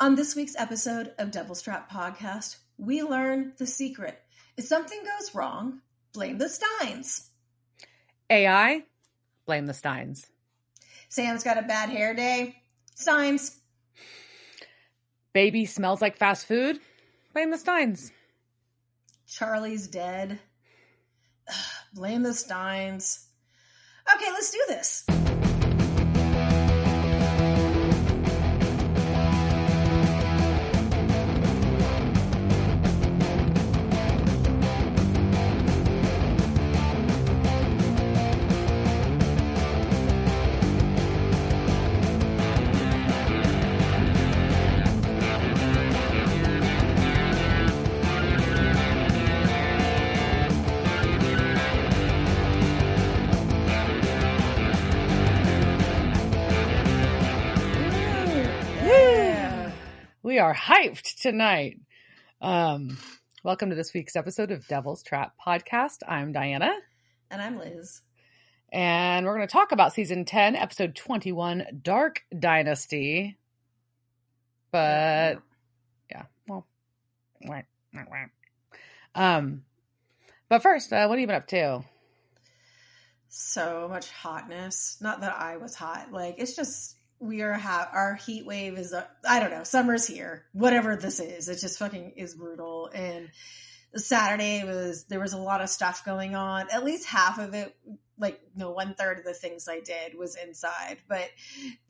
On this week's episode of Devil's Trap Podcast, we learn the secret. If something goes wrong, blame the Steins. AI, blame the Steins. Sam's got a bad hair day. Steins. Baby smells like fast food. Blame the Steins. Charlie's dead. Ugh, blame the Steins. Okay, let's do this. We are hyped tonight. Welcome to this week's episode of Devil's Trap Podcast. I'm Diana. And I'm Liz. And we're going to talk about Season 10, Episode 21, Dark Dynasty. But, yeah, well, but first, what have you been up to? So much hotness. Not that I was hot. Like, it's just... our heat wave is, I don't know, summer's here, whatever this is. It just fucking is brutal. And Saturday there was a lot of stuff going on. At least half of it, like, no, 1/3 of the things I did was inside. But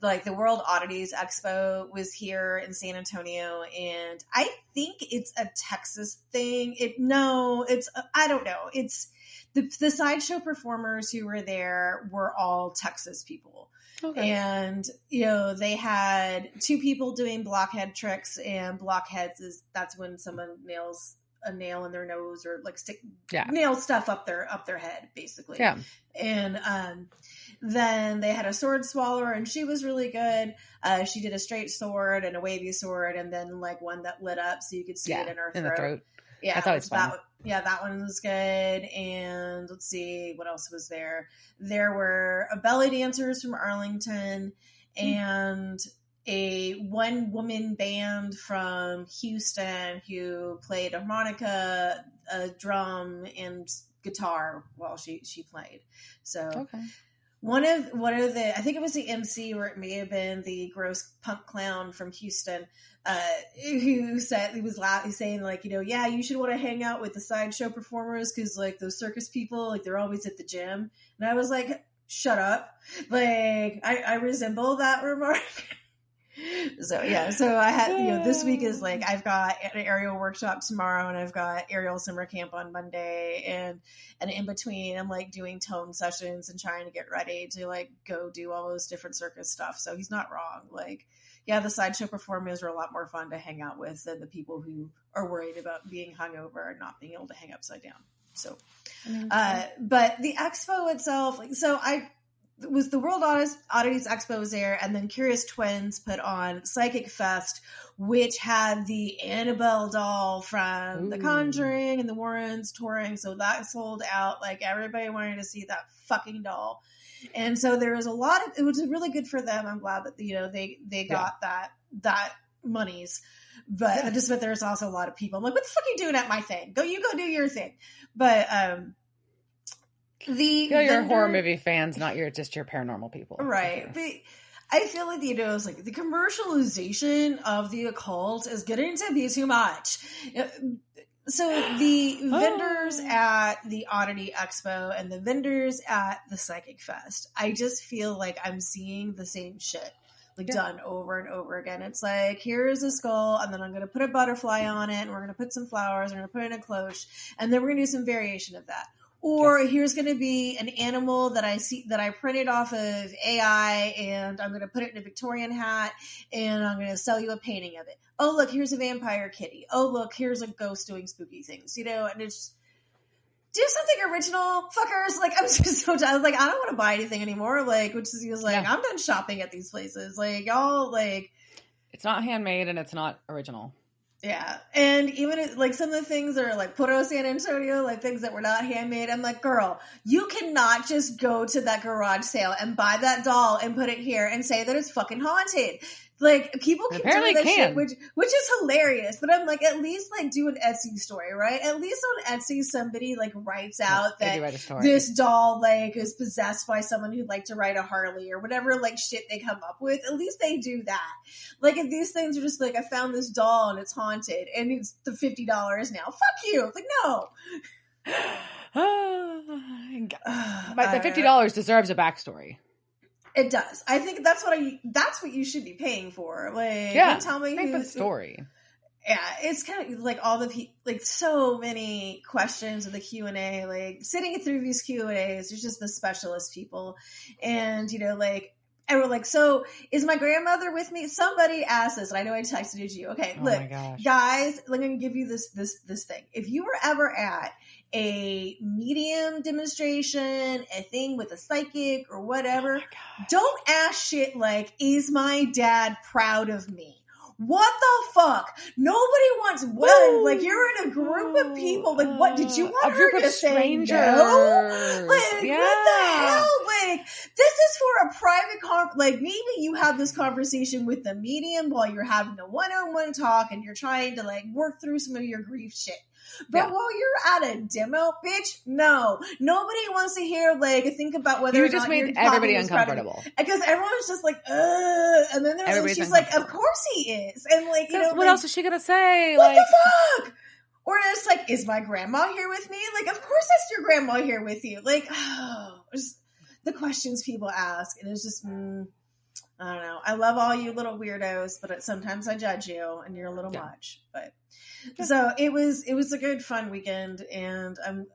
like the World Oddities Expo was here in San Antonio. And I think it's a Texas thing. I don't know. It's the sideshow performers who were there were all Texas people. Okay. And, they had 2 people doing blockhead tricks, and blockheads that's when someone nails a nail in their nose or like nail stuff up their head, basically. Yeah. And then they had a sword swallower, and she was really good. She did a straight sword and a wavy sword, and then like one that lit up so you could see it in her throat. Yeah, that's always fun. That one was good. And let's see, what else was there? There were belly dancers from Arlington and a one-woman band from Houston who played a harmonica, a drum, and guitar while she played. So okay. One of the, I think it was the MC, or it may have been the gross punk clown from Houston, who said, he was saying like, yeah, you should want to hang out with the sideshow performers because like those circus people, like they're always at the gym. And I was like, shut up. Like I resemble that remark. So I had, this week is like, I've got an aerial workshop tomorrow, and I've got aerial summer camp on Monday, and in between I'm like doing tone sessions and trying to get ready to like go do all those different circus stuff. So he's not wrong. Like, yeah, the sideshow performers are a lot more fun to hang out with than the people who are worried about being hungover and not being able to hang upside down. So, but the expo itself, like, so it was the World Oddities Expo was there, and then Curious Twins put on Psychic Fest, which had the Annabelle doll from The Conjuring and the Warrens touring. So that sold out. Like, everybody wanted to see that fucking doll. And so there was it was really good for them. I'm glad that, they got that monies. But I just bet there's also a lot of people. I'm like, what the fuck are you doing at my thing? You go do your thing. But, you're horror movie fans, not just your paranormal people. Right. But I feel like, it's like the commercialization of the occult is getting to be too much. So the vendors at the Oddity Expo and the vendors at the Psychic Fest, I just feel like I'm seeing the same shit done over and over again. It's like, here's a skull, and then I'm going to put a butterfly on it, and we're going to put some flowers, and we're going to put in a cloche, and then we're going to do some variation of that. Or here's going to be an animal that I printed off of AI, and I'm going to put it in a Victorian hat, and I'm going to sell you a painting of it. Oh, look, here's a vampire kitty. Oh, look, here's a ghost doing spooky things, and it's do something original, fuckers. Like, I'm just so tired. Like, I don't want to buy anything anymore. Like, he was like, I'm done shopping at these places. Like, y'all, like, it's not handmade and it's not original. Yeah. And even like some of the things are like Puro San Antonio, like things that were not handmade. I'm like, girl, you cannot just go to that garage sale and buy that doll and put it here and say that it's fucking haunted. Like, people And can do apparently that can. shit, which is hilarious. But I'm like, at least like do an Etsy story, right? At least on Etsy, somebody like writes out they do that write a story. this doll like is possessed by someone who'd like to ride a Harley or whatever like shit they come up with. At least they do that. Like, if these things are just like, I found this doll and it's haunted and it's the $50 now. Fuck you. Like, no. But the $50 deserves a backstory. It does. I think that's what you should be paying for. Like, Yeah, don't tell me make the story. Yeah, it's kind of like all the like so many questions in the Q&A. Like, sitting through these Q&As, there's just the specialist people, and like. And we're like, so is my grandmother with me? Somebody asked this, and I know I texted it to you. Okay, look, guys, I'm going to give you this thing. If you were ever at a medium demonstration, a thing with a psychic or whatever, don't ask shit like, is my dad proud of me? What the fuck? Nobody wants one. Like, you're in a group of people. Like, what did you want her to say? No? Like, yeah. What the hell? Like, this is for a private like, maybe you have this conversation with the medium while you're having a one-on-one talk and you're trying to like work through some of your grief shit. But while you're at a demo, bitch, no. Nobody wants to hear, like, think about whether you or just not made everybody uncomfortable. Because everyone's just like, and then she's like, of course he is. And, like, what like, else is she going to say? What the fuck? Or it's like, is my grandma here with me? Like, of course that's your grandma here with you. Like, just the questions people ask. And it's just, I don't know. I love all you little weirdos, but sometimes I judge you and you're a little much. But so it was a good fun weekend, and I'm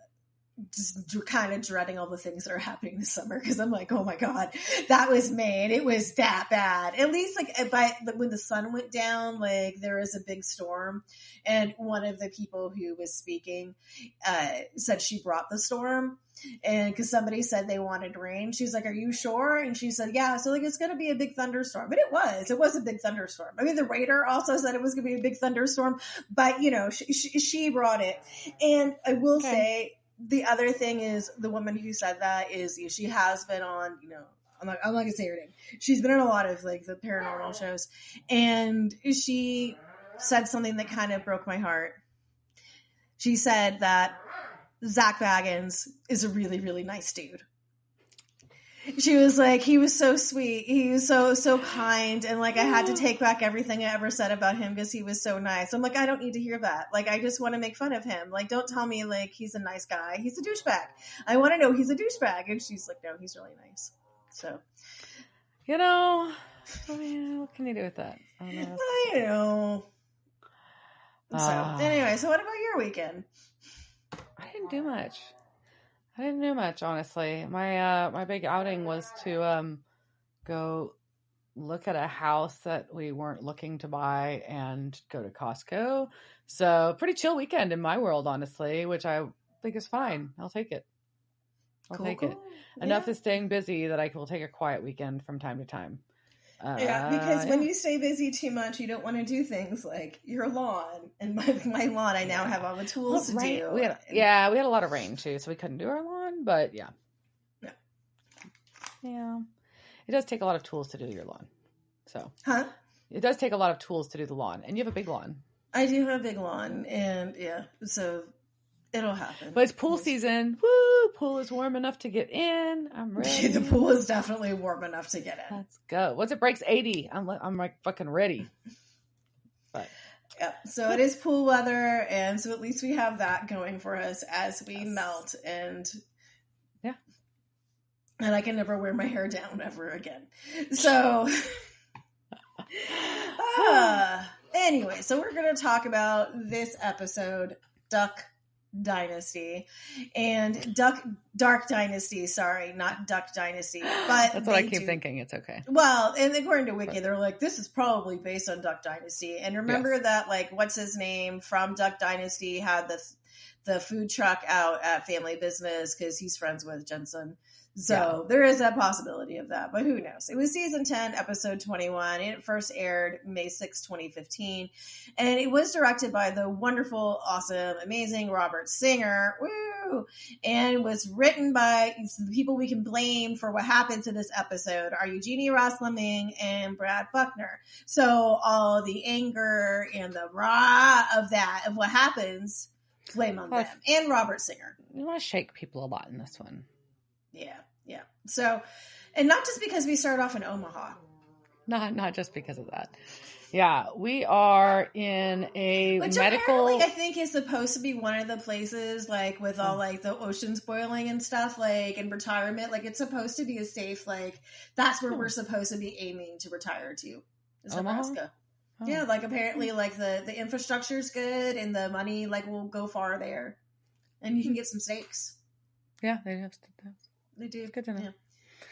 just kind of dreading all the things that are happening this summer because I'm like, oh my god, that was made. It was that bad. At least when the sun went down, like there was a big storm, and one of the people who was speaking said she brought the storm. And because somebody said they wanted rain, she's like, are you sure? And she said, yeah. So like, it's going to be a big thunderstorm. But it was a big thunderstorm. I mean, the radar also said it was going to be a big thunderstorm, but she brought it. And I will say the other thing is the woman who said that is she has been on, I'm not going to say her name. She's been on a lot of like the paranormal shows, and she said something that kind of broke my heart. She said that Zach Baggins is a really, really nice dude. She was like, he was so sweet. He was so kind. And like, I had to take back everything I ever said about him because he was so nice. I'm like, I don't need to hear that. Like, I just want to make fun of him. Like, don't tell me like he's a nice guy. He's a douchebag. I want to know he's a douchebag. And she's like, no, he's really nice. So, I mean, what can you do with that? I know. So anyway, so what about your weekend? I didn't do much, honestly. My big outing was to go look at a house that we weren't looking to buy and go to Costco. So pretty chill weekend in my world, honestly, which I think is fine. I'll take it. I'll take it. Enough is staying busy that I will take a quiet weekend from time to time. Because when you stay busy too much, you don't want to do things like your lawn. And my lawn, I now have all the tools to do. We had a lot of rain too, so we couldn't do our lawn. But yeah. It does take a lot of tools to do your lawn. So it does take a lot of tools to do the lawn, and you have a big lawn. I do have a big lawn, and so it'll happen. But it's pool season. Woo! Pool is warm enough to get in. I'm ready. The pool is definitely warm enough to get in. Let's go. Once it breaks 80, I'm like fucking ready. But so it is pool weather, and so at least we have that going for us as we melt, and and I can never wear my hair down ever again. So anyway, so we're going to talk about this episode, Duck Dynasty, and Dark Dynasty, sorry, not Duck Dynasty, but that's what I keep thinking. It's okay. Well, and according to Wiki, they're like, this is probably based on Duck Dynasty. And remember that, like, what's his name from Duck Dynasty had the food truck out at Family Business because he's friends with Jensen. So there is a possibility of that, but who knows? It was season 10, episode 21, and it first aired May 6, 2015. And it was directed by the wonderful, awesome, amazing Robert Singer. Woo! true. And was written by the people we can blame for what happened to this episode are Eugenie Ross Leming and Brad Buckner. So all the anger and the raw of what happens, blame on them. And Robert Singer. You want to shake people a lot in this one. Yeah. So, and not just because we started off in Omaha. Not just because of that. Yeah, we are in a Which medical. Apparently, I think is supposed to be one of the places, like with all like the oceans boiling and stuff, like in retirement. Like it's supposed to be a safe, like that's where we're supposed to be aiming to retire to. Is Nebraska. Oh. Yeah, like apparently, like the infrastructure is good and the money like will go far there, and you can get some steaks. Yeah, they have steaks. They do. Good to know. Yeah.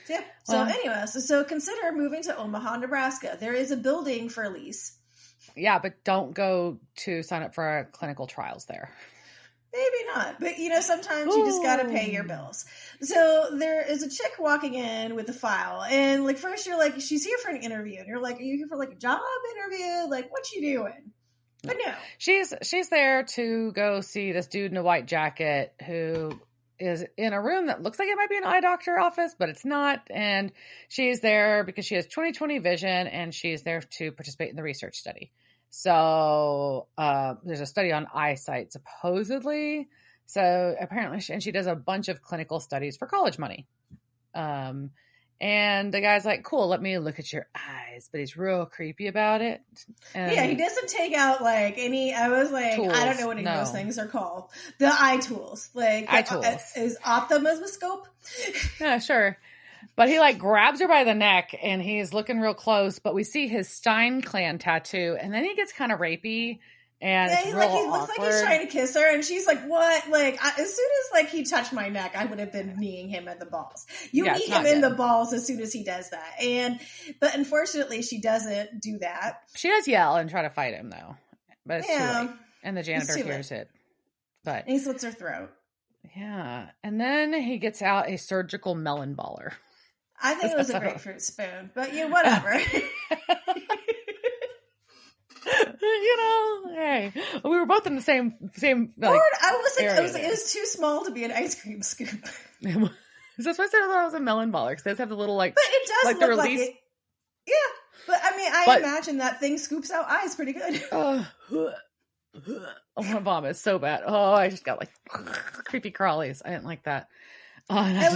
Yeah. So anyway, so consider moving to Omaha, Nebraska. There is a building for lease. Yeah, but don't go to sign up for clinical trials there. Maybe not. But, sometimes you just got to pay your bills. So there is a chick walking in with a file. And, like, first you're like, she's here for an interview. And you're like, are you here for, like, a job interview? Like, what you doing? But no. She's there to go see this dude in a white jacket who is in a room that looks like it might be an eye doctor office, but it's not. And she's there because she has 20/20 vision, and she's there to participate in the research study. So there's a study on eyesight, supposedly. So apparently, she does a bunch of clinical studies for college money. And the guy's like, cool, let me look at your eyes. But he's real creepy about it. And yeah, he doesn't take out like any, I was like, tools, I don't know what any of those things are called. The eye tools. Like, eye tools. Is optimismoscope? Yeah, sure. But he like grabs her by the neck and he's looking real close. But we see his Stein clan tattoo. And then he gets kind of rapey. And yeah, he looks like he's trying to kiss her, and she's like, "What?" Like, as soon as like he touched my neck, I would have been kneeing him in the balls. You knee him in the balls as soon as he does that, but unfortunately, she doesn't do that. She does yell and try to fight him though, but it's too late, and the janitor hears it. But and he slits her throat. Yeah, and then he gets out a surgical melon baller. I think it was a grapefruit spoon, but whatever. Hey, we were both in the same. Like, Lord, it was too small to be an ice cream scoop. So that's why I said I thought it was a melon baller because they just have the little like. But it does like look the release. Like it. Yeah, but I mean, I imagine that thing scoops out eyes pretty good. I want to vomit so bad. Oh, I just got like creepy crawlies. I didn't like that. Oh, and I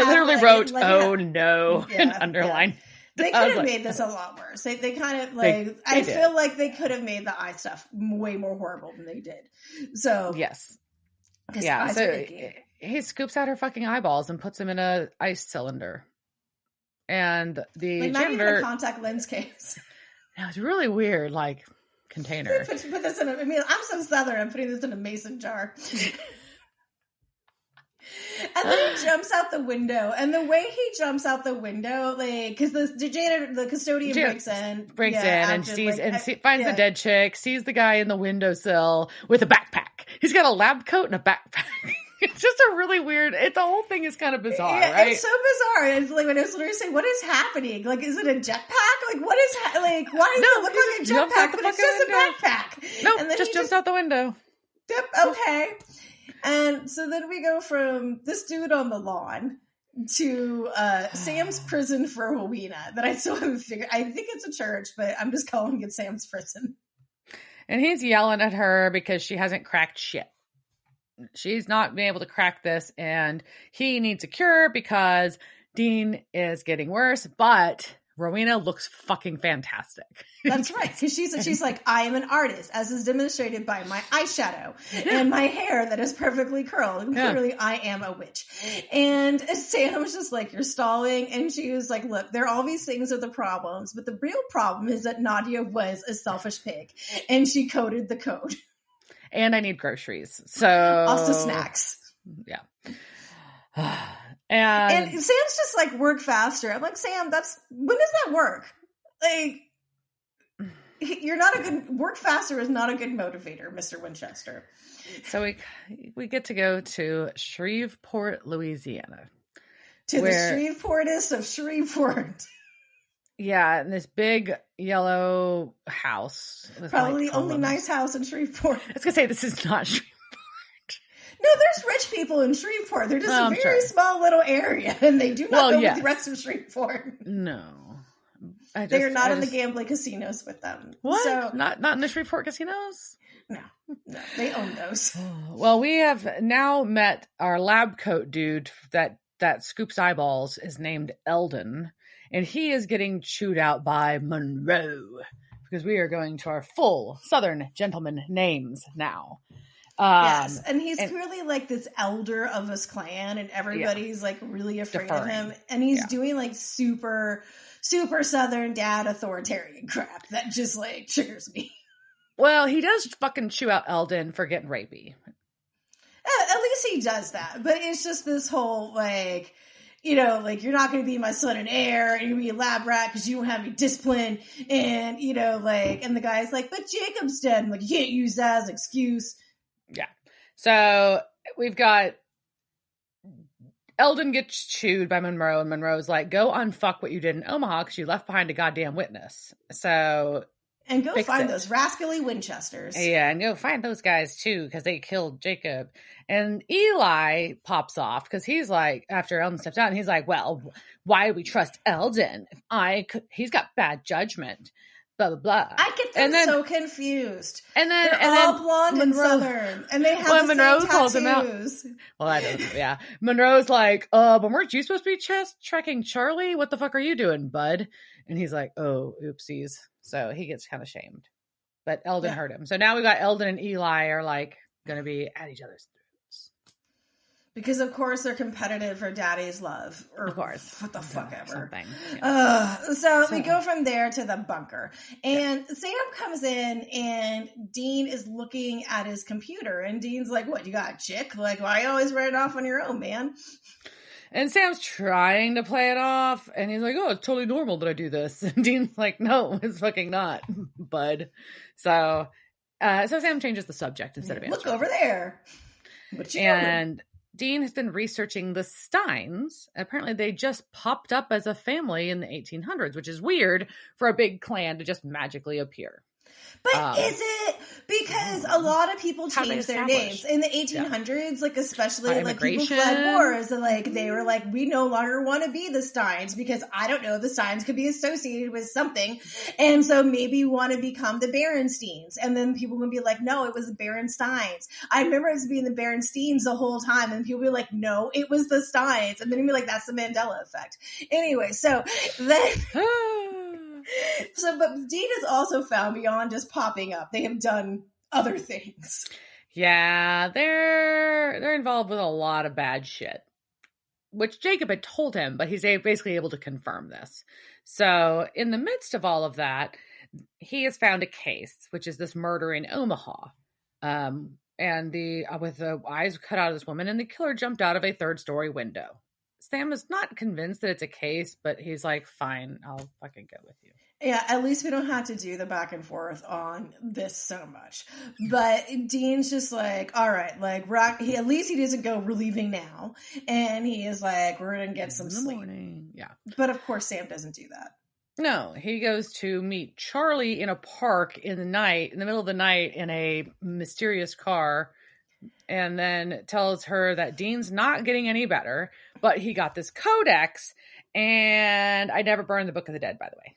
literally wrote, "Oh no," and underlined. Yeah. They could have made this a lot worse. They kind of like, I feel like they could have made the eye stuff way more horrible than they did. So, yes. Yeah. So he scoops out her fucking eyeballs and puts them in a ice cylinder. And the janitor. Not even a contact lens case. Now it's really weird, like container. Put this in I'm so Southern, I'm putting this in a mason jar. And then he jumps out the window, and the way he jumps out the window, like, because the janitor, the custodian breaks in and sees finds the dead chick, sees the guy in the windowsill with a backpack. He's got a lab coat and a backpack. It's just a really weird. The whole thing is kind of bizarre, right? It's so bizarre. It's like when I was literally saying, "What is happening? Like, is it a jetpack? Like, what is like? Why does it look like a jetpack? But it's just a backpack." No, and then just jumps out the window. Yep. Okay. And so then we go from this dude on the lawn to Sam's prison for Rowena that I still haven't figured. I think it's a church, but I'm just calling it Sam's prison. And he's yelling at her because she hasn't cracked shit. She's not been able to crack this, and he needs a cure because Dean is getting worse, but Rowena looks fucking fantastic. That's right, because she's like, I am an artist, as is demonstrated by my eyeshadow and my hair that is perfectly curled. And clearly, I am a witch. And Sam's just like, you're stalling. And she was like, look, there are all these things are the problems, but the real problem is that Nadia was a selfish pig, and she coded the code. And I need groceries, so also snacks. Yeah. And Sam's just like, work faster. I'm like, Sam, when does that work? Like, you're not a good, work faster is not a good motivator, Mr. Winchester. So we get to go to Shreveport, Louisiana. To the Shreveportest of Shreveport. Yeah, in this big yellow house. Probably the only nice house in Shreveport. I was going to say, this is not Shreveport. No, there's rich people in Shreveport. They're just a very sure. small little area, and they do not go with the rest of Shreveport. No. They are not in the gambling casinos with them. What? So, not in the Shreveport casinos? No, they own those. Well, we have now met our lab coat dude that scoops eyeballs is named Eldon, and he is getting chewed out by Monroe because we are going to our full Southern gentleman names now. Yes, and he's clearly like this elder of his clan, and everybody's like really afraid of him, and he's doing like super Southern dad authoritarian crap that just like triggers me. Well, he does fucking chew out Eldon for getting rapey. At least he does that, but it's just this whole like, you know, like you're not going to be my son and heir, and you're going to be a lab rat because you don't have any discipline, and you know, like, and the guy's like, but Jacob's dead. I'm like, you can't use that as an excuse. Yeah. So we've got Eldon gets chewed by Monroe, and Monroe's like, go unfuck what you did in Omaha because you left behind a goddamn witness. So. And go find those rascally Winchesters. Yeah, and go find those guys too because they killed Jacob. And Eli pops off because he's like, after Eldon steps out, and he's like, well, why do we trust Eldon? He's got bad judgment. Blah, blah, blah. I get them so confused. And then they're all blonde and Southern, and they have the Monroe same calls him out. Well, I don't. Yeah, Monroe's like, but weren't you supposed to be tracking Charlie? What the fuck are you doing, bud? And he's like, oh, oopsies. So he gets kind of shamed, but Eldon hurt him. So now we got Eldon and Eli are like going to be at each other's throats because, of course, they're competitive for daddy's love, or of course, what the fuck ever. So we go from there to the bunker, and Sam comes in, and Dean is looking at his computer, and Dean's like, "What? You got a chick? Like, why you always running off on your own, man?" And Sam's trying to play it off, and he's like, oh, it's totally normal that I do this. And Dean's like, no, it's fucking not, bud. So Sam changes the subject instead of answering. Look over there. And Dean has been researching the Steins. Apparently, they just popped up as a family in the 1800s, which is weird for a big clan to just magically appear. But is it? Because a lot of people changed their names in the 1800s, like especially like people fled wars, and like they were like, we no longer want to be the Steins because I don't know, the Steins could be associated with something, and so maybe we want to become the Berensteins, and then people would be like, no, it was the Berensteins. I remember it was being the Berensteins the whole time, and people would be like, no, it was the Steins, and then you'd be like, that's the Mandela effect. Anyway, so then. But Dean has also found beyond just popping up, they have done other things. Yeah, they're involved with a lot of bad shit, which Jacob had told him, but he's basically able to confirm this. So in the midst of all of that, he has found a case, which is this murder in Omaha. And with the eyes cut out of this woman, and the killer jumped out of a third-story window. Sam is not convinced that it's a case, but he's like, fine, I'll fucking go with you. Yeah, at least we don't have to do the back and forth on this so much. But Dean's just like, all right, like, at least he doesn't go, we're leaving now. And he is like, we're going to get some sleep. Morning. Yeah. But of course, Sam doesn't do that. No, he goes to meet Charlie in a park in the middle of the night in a mysterious car, and then tells her that Dean's not getting any better, but he got this codex, and I never burned the Book of the Dead, by the way.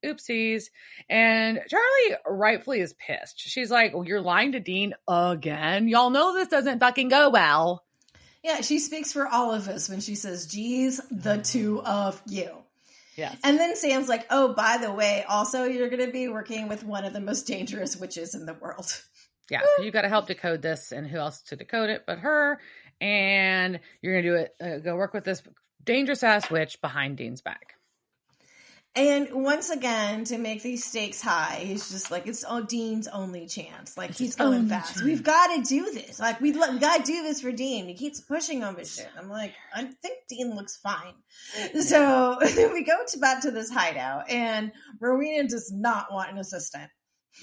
Oopsies. And Charlie rightfully is pissed. She's like, oh, you're lying to Dean again? Y'all know this doesn't fucking go well. Yeah, she speaks for all of us when she says, geez, the two of you. Yes. And then Sam's like, oh, by the way, also you're going to be working with one of the most dangerous witches in the world. Yeah, you got to help decode this, and who else to decode it but her? And you're going to do it, go work with this dangerous-ass witch behind Dean's back. And once again, to make these stakes high, he's just like, it's Dean's only chance. Like, he's going fast. Chance. We've got to do this. Like, we got to do this for Dean. He keeps pushing on this shit. I'm like, I think Dean looks fine. So we go back to this hideout, and Rowena does not want an assistant.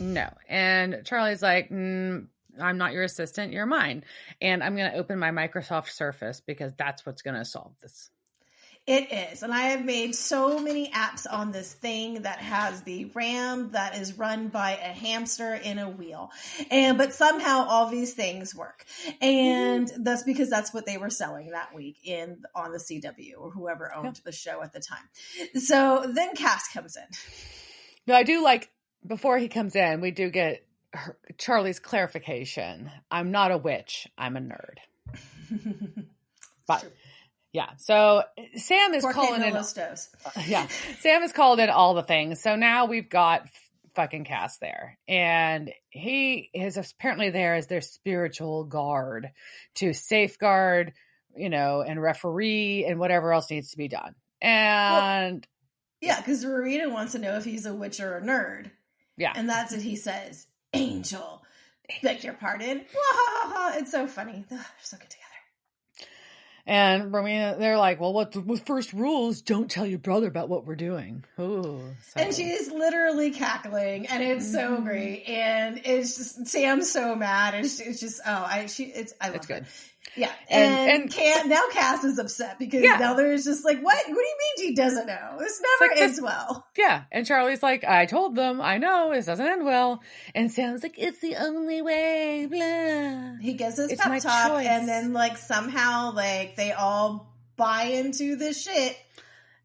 No. And Charlie's like, I'm not your assistant. You're mine. And I'm going to open my Microsoft Surface because that's what's going to solve this. It is. And I have made so many apps on this thing that has the RAM that is run by a hamster in a wheel. But somehow all these things work. And that's because that's what they were selling that week on the CW or whoever owned the show at the time. So then Cass comes in. No, I do like, before he comes in, we do get Charlie's clarification. I'm not a witch. I'm a nerd. But yeah, so Sam is calling in. Yeah, Sam is called in all the things. So now we've got fucking Cass there, and he is apparently there as their spiritual guard to safeguard, and referee and whatever else needs to be done. And yeah, because Rowena wants to know if he's a witch or a nerd. Yeah, and that's what he says. Angel, beg your pardon. It's so funny. They're so good together. And Rowena, they're like, well, what the first rule is don't tell your brother about what we're doing. Ooh, so. And she's literally cackling, and it's so great. And it's just, Sam's so mad. And it's just, I love it's good. Her. Yeah. And now Cass is upset because now there's just like, what do you mean she doesn't know? This never ends well. Yeah. And Charlie's like, I told them, I know, this doesn't end well. And Sam's like, it's the only way, blah. He gives his pep talk, choice. And then like somehow like they all buy into this shit.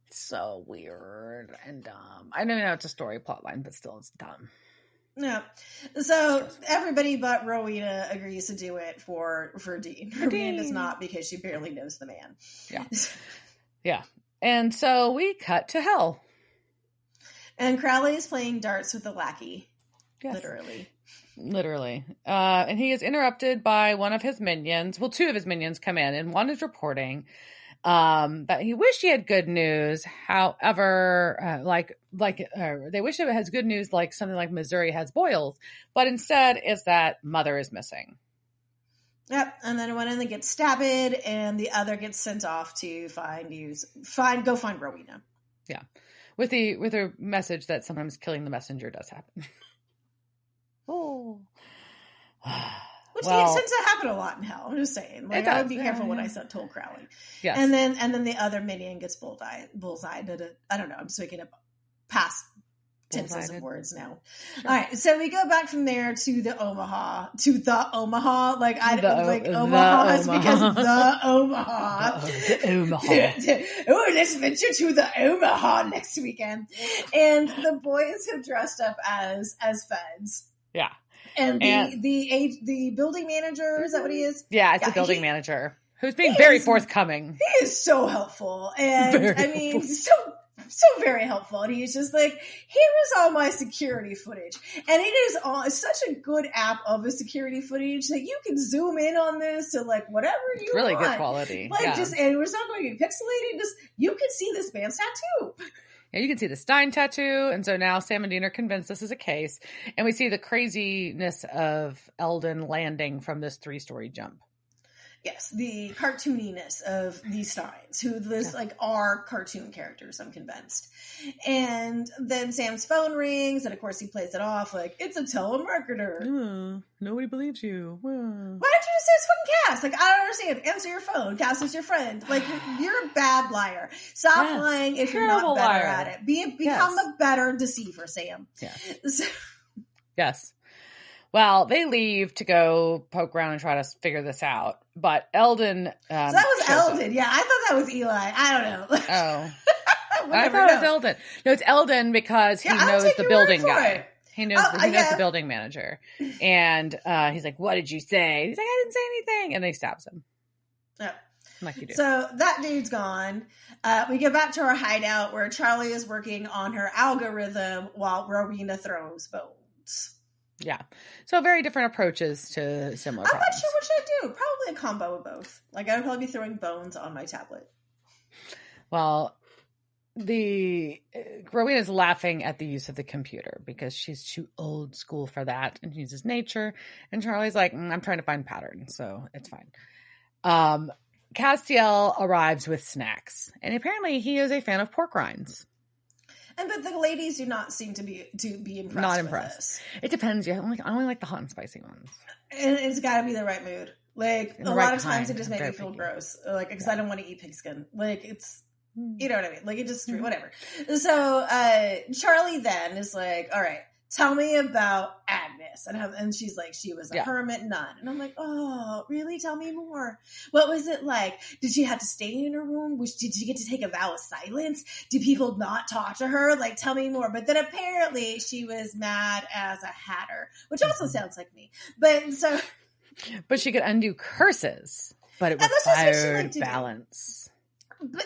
It's so weird and dumb. I don't know it's a story plot line, but still it's dumb. Yeah. So everybody but Rowena agrees to do it for Dean. Rowena does not because she barely knows the man. Yeah. Yeah. And so we cut to hell. And Crowley is playing darts with the lackey. Yes. Literally. And he is interrupted by one of his minions. Well, two of his minions come in, and one is reporting that he wished he had good news. However, they wish it has good news, like something like Missouri has boils, but instead it's that mother is missing. Yep. And then one of them gets stabbed, and the other gets sent off to go find Rowena. Yeah, with a message that sometimes killing the messenger does happen. Oh. Which tends to happen a lot in hell. I'm just saying. Like, I would be careful what I told Crowley. Yes. And then the other minion gets bullseyed. I don't know. I'm just making up past tenses of words now. Sure. All right. So we go back from there to the Omaha. Like, I don't like Omaha is because the Omaha. The Omaha. Let's venture to the Omaha next weekend. And the boys have dressed up as feds. Yeah. And the building manager, is that what he is? Yeah, it's the building manager who's being very forthcoming. He is so helpful. And so very helpful. And he's just like, here is all my security footage. And it's such a good app of a security footage that you can zoom in on this to like whatever you want. Really good quality. Like and we're not going to be pixelated. Just you can see this man's tattoo. Yeah, you can see the Stein tattoo. And so now Sam and Dean are convinced this is a case. And we see the craziness of Eldon landing from this 3-story jump. Yes, the cartooniness of the Steins, who are cartoon characters, I'm convinced. And then Sam's phone rings, and of course he plays it off like, it's a telemarketer. Nobody believes you. Why don't you just say it's fucking Cass? Like, I don't understand. Answer your phone. Cass is your friend. Like, you're a bad liar. Stop lying if you're not better at it. Become a better deceiver, Sam. Yes. Yes. Well, they leave to go poke around and try to figure this out. But Eldon... so that was Eldon. Yeah, I thought that was Eli. I don't know. Oh. I thought it was Eldon. No, it's Eldon because he knows the building guy. He knows the building manager. And he's like, what did you say? He's like, I didn't say anything. And then he stabs him. Yeah. Like you do. So that dude's gone. We get back to our hideout where Charlie is working on her algorithm while Rowena throws bones. Yeah. So very different approaches to similar problems. I'm not sure what should I do. Probably a combo of both. Like I would probably be throwing bones on my tablet. Well, Rowena's laughing at the use of the computer because she's too old school for that and uses nature. And Charlie's like, I'm trying to find patterns, so it's fine. Castiel arrives with snacks, and apparently he is a fan of pork rinds. But the ladies do not seem to be impressed. Not impressed. With this. It depends. I only like the hot and spicy ones. And it's got to be the right mood. Like a lot of times, it just makes me feel gross. Like because I don't want to eat pigskin. Like it's You know what I mean? Like, it just, whatever. So, Charlie then is like, all right, tell me about Agnes. And she's like, she was a hermit nun. And I'm like, oh, really? Tell me more. What was it like? Did she have to stay in her room? Did she get to take a vow of silence? Did people not talk to her? Like, tell me more. But then apparently she was mad as a hatter, which also sounds like me. But she could undo curses, but it required balance.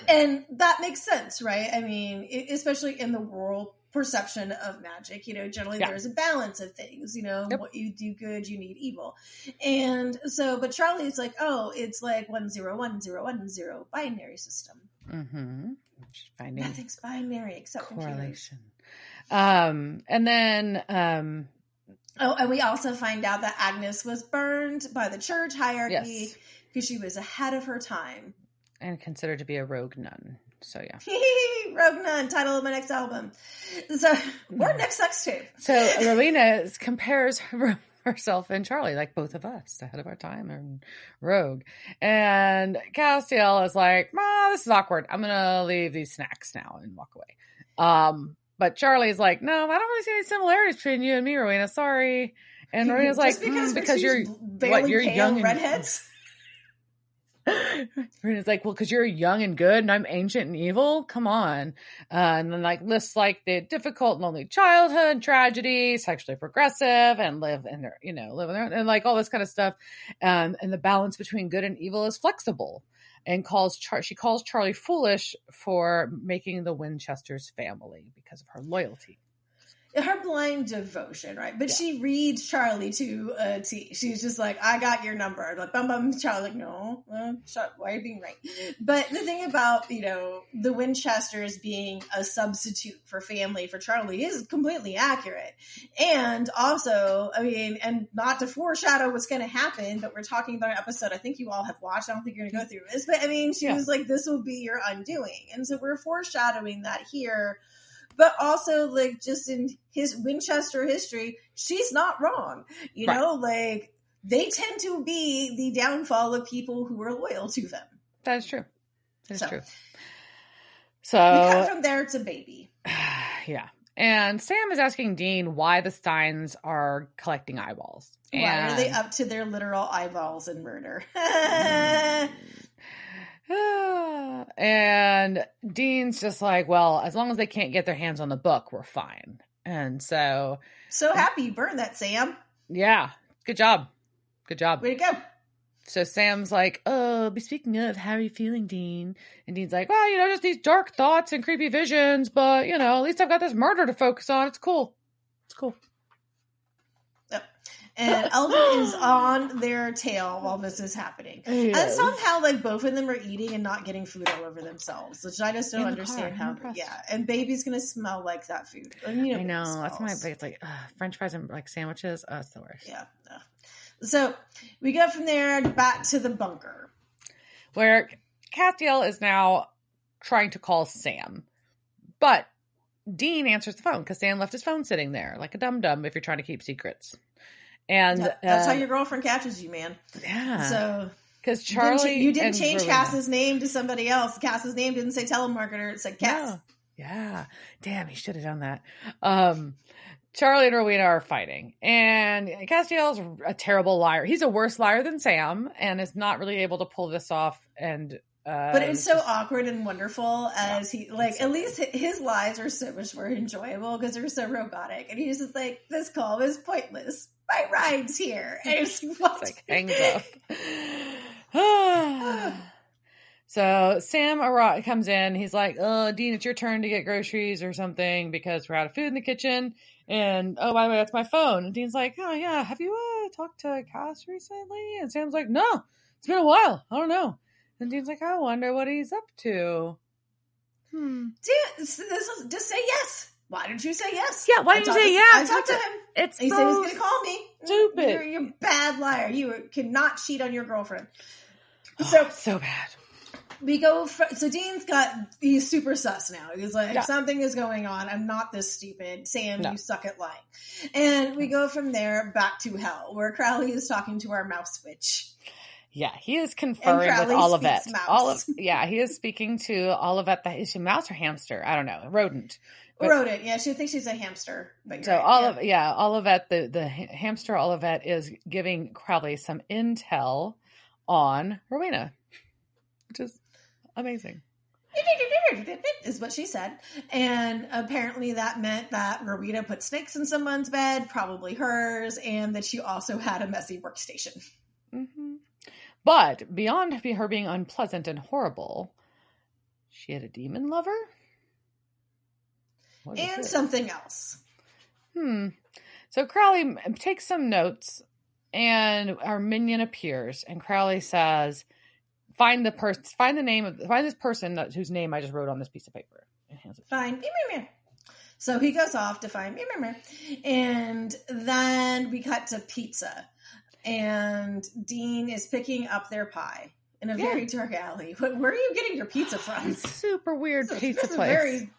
And that makes sense, right? I mean, especially in the world perception of magic, generally there's a balance of things, what you do good, you need evil. And so, but Charlie's like, oh, it's like 1011010 binary system. Nothing's binary except correlation. And then, and we also find out that Agnes was burned by the church hierarchy because she was ahead of her time. And considered to be a rogue nun. So, yeah. Rogue Nun, title of my next album. So, or next sex tape. So, Rowena compares herself and Charlie, like both of us, ahead of our time, and rogue. And Castiel is like, this is awkward. I'm going to leave these snacks now and walk away. But Charlie's like, no, I don't really see any similarities between you and me, Rowena. Sorry. And Rowena's like, because you're young redheads. It's like, well, because you're young and good and I'm ancient and evil. Come on. And then lists the difficult, lonely childhood, tragedy, sexually progressive, and live in their, and all this kind of stuff. And the balance between good and evil is flexible, and she calls Charlie foolish for making the Winchesters family because of her loyalty. Her blind devotion, right? But she reads Charlie to a T. She's just like, I got your number. Like, bum, bum. Charlie, like, no, why are you being right? But the thing about, the Winchesters being a substitute for family for Charlie is completely accurate. And also, I mean, and not to foreshadow what's going to happen, but we're talking about an episode I think you all have watched. I don't think you're going to go through this. But I mean, she was like, this will be your undoing. And so we're foreshadowing that here. But also, just in his Winchester history, she's not wrong. They tend to be the downfall of people who are loyal to them. That is true. True. So we cut from there to baby. Yeah. And Sam is asking Dean why the Steins are collecting eyeballs. Why are they up to their literal eyeballs and murder? And Dean's just like, well, as long as they can't get their hands on the book, we're fine. And so happy you burned that, Sam. Yeah. Good job. Way to go. So Sam's like, speaking of, how are you feeling, Dean? And Dean's like, well, just these dark thoughts and creepy visions, but, at least I've got this murder to focus on. It's cool. Yep. And Elvin is on their tail while this is happening. Yes. And somehow, both of them are eating and not getting food all over themselves, which I just don't understand how. Yeah, and baby's gonna smell like that food. I know. That's my. It's like French fries and sandwiches. It's the worst. Yeah. So we go from there back to the bunker, where Castiel is now trying to call Sam, but Dean answers the phone because Sam left his phone sitting there like a dum-dum if you're trying to keep secrets. And that's how your girlfriend catches you, man. Yeah. So because Charlie, you didn't change Cass's name to somebody else. Cass's name didn't say telemarketer; it said Cass. No. Yeah. Damn, he should have done that. Charlie and Rowena are fighting, and Castiel's a terrible liar. He's a worse liar than Sam, and is not really able to pull this off. And but it's so awkward and wonderful as he at least his lies are so much more enjoyable because they're so robotic. And he's just like, this call is pointless. My ride's here. And it's like hangs up. So Sam comes in. He's like, Dean, it's your turn to get groceries or something because we're out of food in the kitchen. And, by the way, that's my phone. And Dean's like, oh, yeah, have you talked to Cass recently? And Sam's like, no, it's been a while. I don't know. And Dean's like, I wonder what he's up to. Just say yes. Why didn't you say yes? Yeah, why didn't you say yes? I talked to him. He said he was going to call me. Stupid. You're a bad liar. You cannot cheat on your girlfriend. So bad. We go, so he's super sus now. He's like, something is going on. I'm not this stupid. Sam, you suck at lying. And we go from there back to hell, where Crowley is talking to our mouse witch. Yeah, he is conferring with Crowley Olivet. speaks mouse. He is speaking to Olivet. Is she mouse or hamster? I don't know. Rodent. But, Rodent. Yeah, she thinks she's a hamster. But so right. Olivet, the hamster Olivet is giving Crowley some intel on Rowena, which is amazing. Is what she said. And apparently that meant that Rowena put snakes in someone's bed, probably hers, and that she also had a messy workstation. Mm-hmm. But beyond her being unpleasant and horrible, she had a demon lover? And something else. So Crowley takes some notes, and our minion appears, and Crowley says, find this person whose name I just wrote on this piece of paper. And hands it. Find So he goes off to find and then we cut to pizza, and Dean is picking up their pie in a very dark alley. Where are you getting your pizza from? Super weird pizza place. Very,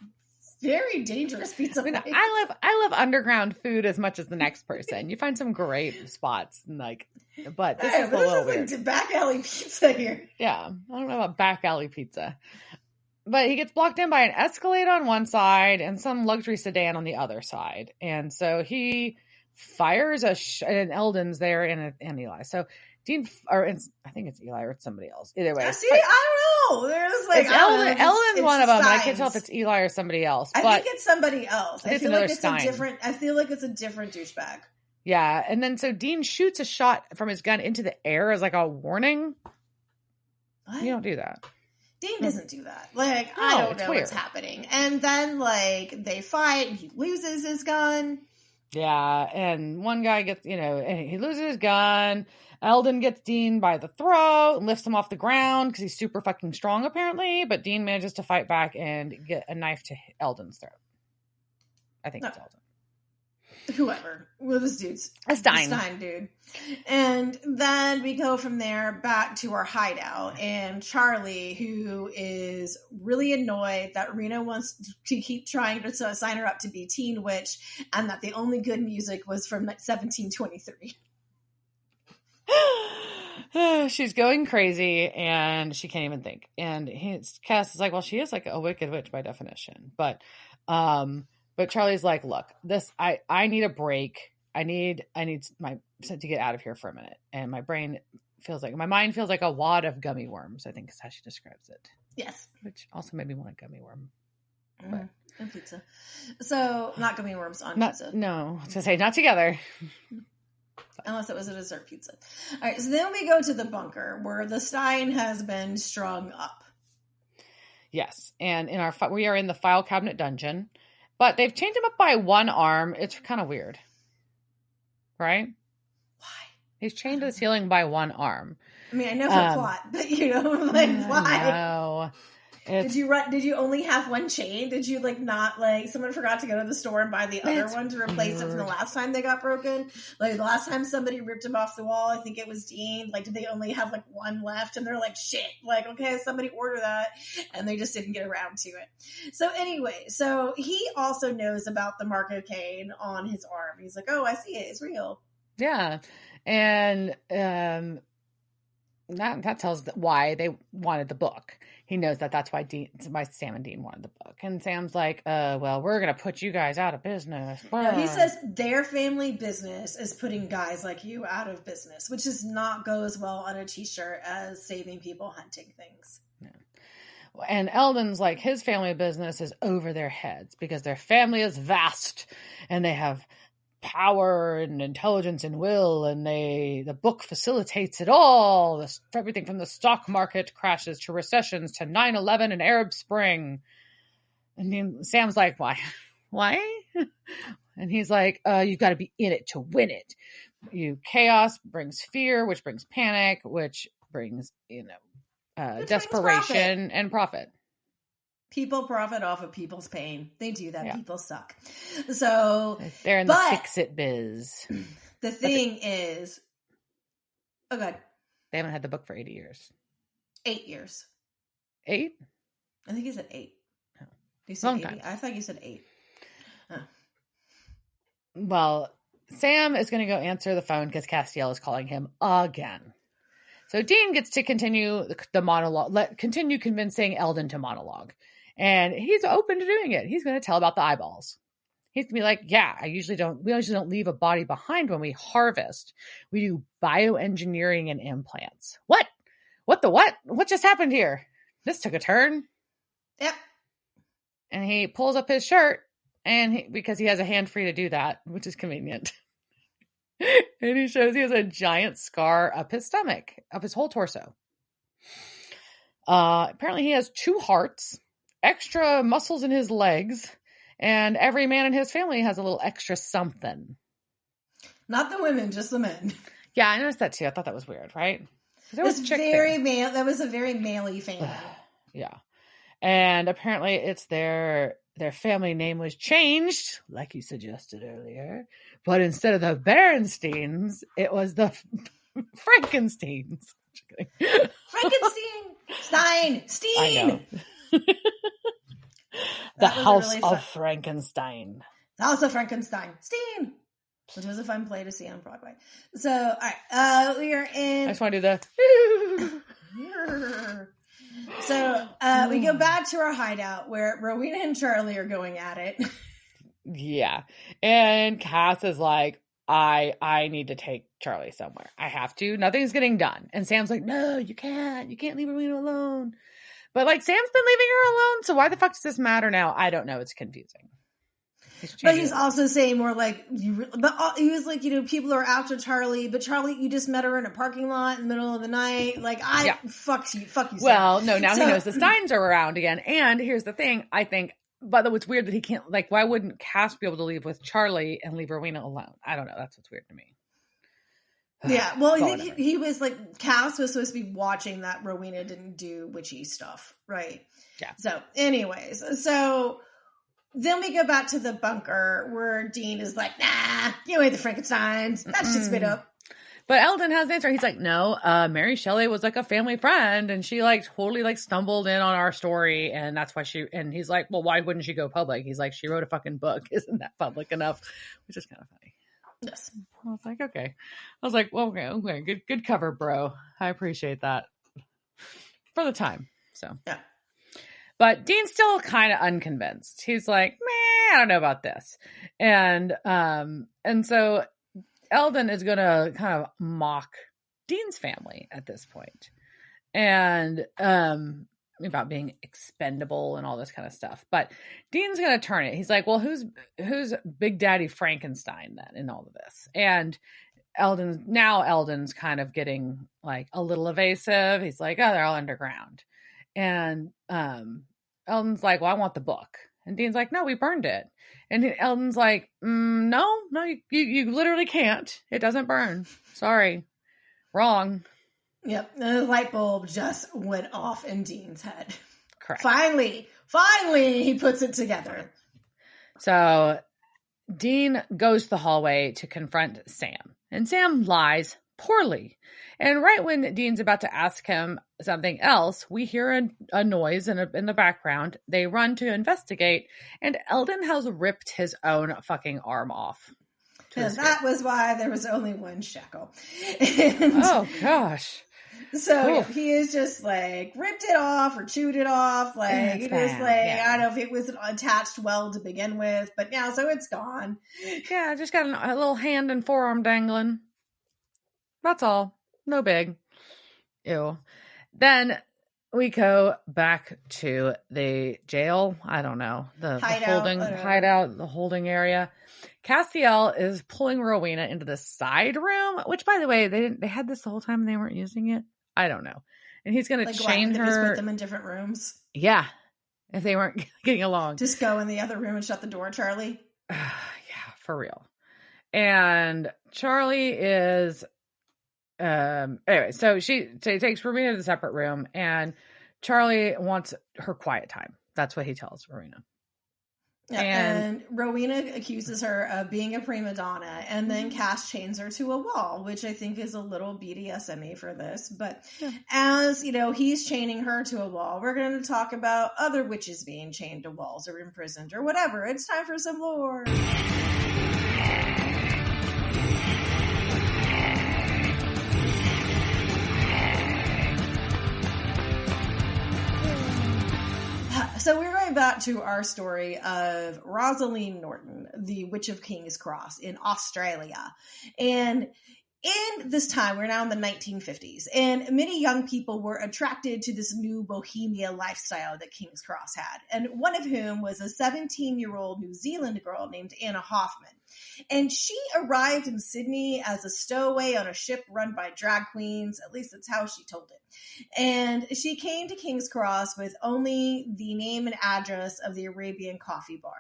very dangerous pizza place. I love underground food as much as the next person. You find some great spots, but this is a little weird. Like back alley pizza here. Yeah, I don't know about back alley pizza. But he gets blocked in by an Escalade on one side and some luxury sedan on the other side. And so he fires and Eldon's there and Eli. So Dean, I think it's Eli or it's somebody else. Either way. See, I don't know. There's like, Eldon's one of them. But I can't tell if it's Eli or somebody else. I think it's somebody else. I feel like it's I feel like it's a different douchebag. Yeah. And then so Dean shoots a shot from his gun into the air as like a warning. What? You don't do that. Dean doesn't do that. Like, I don't know what's happening. And then, like, they fight, and he loses his gun. Yeah, and one guy gets, and he loses his gun. Eldon gets Dean by the throat and lifts him off the ground because he's super fucking strong, apparently. But Dean manages to fight back and get a knife to Eldon's throat. I think it's Eldon. Whoever. Well, this dude's a Stein dude. And then we go from there back to our hideout, and Charlie, who is really annoyed that Rena wants to keep trying to sign her up to be Teen Witch, and that the only good music was from 1723. She's going crazy and she can't even think. And Cass is like, well, she is like a wicked witch by definition. But Charlie's like, look, I need a break. I need to get out of here for a minute. And my mind feels like a wad of gummy worms, I think is how she describes it. Yes. Which also made me want a gummy worm. But and pizza. So not gummy worms on pizza. No, I was gonna say not together. Unless it was a dessert pizza. All right, so then we go to the bunker where the Stein has been strung up. Yes, and we are in the file cabinet dungeon, but they've chained him up by one arm. It's kind of weird, right? Why? He's chained to the ceiling by one arm. I mean, I know for plot, but why? No. Did you only have one chain? Did you not someone forgot to go to the store and buy the other one to replace it from the last time they got broken? Like the last time somebody ripped him off the wall, I think it was Dean. Did they only have one left? And they're like, shit. Okay, somebody order that, and they just didn't get around to it. So anyway, he also knows about the mark of Cain on his arm. He's like, oh, I see it. It's real. Yeah, and that tells why they wanted the book. He knows that's why Sam and Dean wanted the book. And Sam's like, well, we're going to put you guys out of business. No, he says their family business is putting guys like you out of business, which does not go as well on a t-shirt as saving people hunting things. Yeah. And Eldon's like, his family business is over their heads because their family is vast and they have power and intelligence and will, and the book facilitates it all. Everything from the stock market crashes to recessions to 9/11 and Arab Spring. And Sam's like, why? And he's like, you've got to be in it to win it. Chaos brings fear, which brings panic, which brings desperation and profit. People profit off of people's pain. They do that. Yeah. People suck. So they're in the fix-it biz. The thing is, oh god, they haven't had the book for 80 years. 8 years. 8? I think he said 8. Oh. You said Long 80. time. I thought you said 8. Oh. Well, Sam is going to go answer the phone because Castiel is calling him again. So Dean gets to continue the monologue, continue convincing Eldon to monologue. And he's open to doing it. He's going to tell about the eyeballs. He's going to be like, yeah, we usually don't leave a body behind when we harvest. We do bioengineering and implants. What? What the what? What just happened here? This took a turn. Yep. And he pulls up his shirt, and because he has a hand free to do that, which is convenient. And he shows he has a giant scar up his stomach, up his whole torso. Apparently he has 2 hearts, extra muscles in his legs, and every man in his family has a little extra something. Not the women, just the men. Yeah, I noticed that too. I thought that was weird, right? There was very male. That was a very male-y family. Yeah. And apparently it's their family name was changed, like you suggested earlier. But instead of the Berensteins, it was the Frankensteins. Frankenstein! Steen! I know. The House of Frankenstein. The House of Frankenstein. Steen! Which was a fun play to see on Broadway. So, all right. We are in... I just want to do the... So, we go back to our hideout where Rowena and Charlie are going at it. Yeah. And Cass is like, I need to take Charlie somewhere. I have to. Nothing's getting done. And Sam's like, no, you can't. You can't leave Rowena alone. But like, Sam's been leaving her alone. So why the fuck does this matter now? I don't know. It's confusing. But he's also saying more like, he was like, people are after Charlie, but Charlie, you just met her in a parking lot in the middle of the night. Like, fuck you. Well, no, now he knows the Steins are around again. And here's the thing, I think, but it's weird that he can't, like, why wouldn't Cass be able to leave with Charlie and leave Rowena alone? I don't know. That's what's weird to me. Yeah, well, I think he was like, Cass was supposed to be watching that Rowena didn't do witchy stuff, right? Yeah. So, anyways, then we go back to the bunker where Dean is like, nah, you ain't the Frankensteins. That shit's made up. But Eldon has the answer. He's like, no, Mary Shelley was like a family friend, and she like totally like stumbled in on our story, and that's why and he's like, well, why wouldn't she go public? He's like, she wrote a fucking book. Isn't that public enough? Which is kind of funny. Yes. I was like, okay. I was like, well, okay. Good cover, bro. I appreciate that. For the time. So. Yeah. But Dean's still kind of unconvinced. He's like, meh, I don't know about this. And so Eldon is going to kind of mock Dean's family at this point. And about being expendable and all this kind of stuff. But Dean's going to turn it. He's like, well, who's Big Daddy Frankenstein then in all of this? And Eldon's kind of getting like a little evasive. He's like, oh, they're all underground. And Eldon's like, well, I want the book. And Dean's like, no, we burned it. And Eldon's like, no, you literally can't. It doesn't burn. Sorry. Wrong. Yep. And the light bulb just went off in Dean's head. Correct. Finally, he puts it together. So Dean goes to the hallway to confront Sam. And Sam lies poorly. And right when Dean's about to ask him something else, we hear a noise in the background. They run to investigate, and Eldon has ripped his own fucking arm off. And that was why there was only one shekel. Oh, gosh. So he is just like ripped it off or chewed it off. Like, it is like, I don't know if it was attached well to begin with, but now, so it's gone. Yeah, just got a little hand and forearm dangling. That's all. No big. Ew. Then we go back to the jail. I don't know. The hideout, the holding area. Castiel is pulling Rowena into the side room, which, by the way, they had this the whole time and they weren't using it. I don't know. And he's going to chain her. Just put them in different rooms. Yeah. If they weren't getting along. Just go in the other room and shut the door, Charlie. Yeah, for real. And Charlie is... anyway, so she takes Rowena to the separate room, and Charlie wants her quiet time. That's what he tells Rowena. Yeah, and Rowena accuses her of being a prima donna, and then Cass chains her to a wall, which I think is a little BDSM-y for this. But as he's chaining her to a wall, we're going to talk about other witches being chained to walls or imprisoned or whatever. It's time for some lore. back to our story of Rosaleen Norton, the Witch of King's Cross in Australia. And in this time, we're now in the 1950s, and many young people were attracted to this new bohemia lifestyle that King's Cross had, and one of whom was a 17-year-old New Zealand girl named Anna Hoffman. And she arrived in Sydney as a stowaway on a ship run by drag queens. At least that's how she told it. And she came to King's Cross with only the name and address of the Arabian Coffee Bar.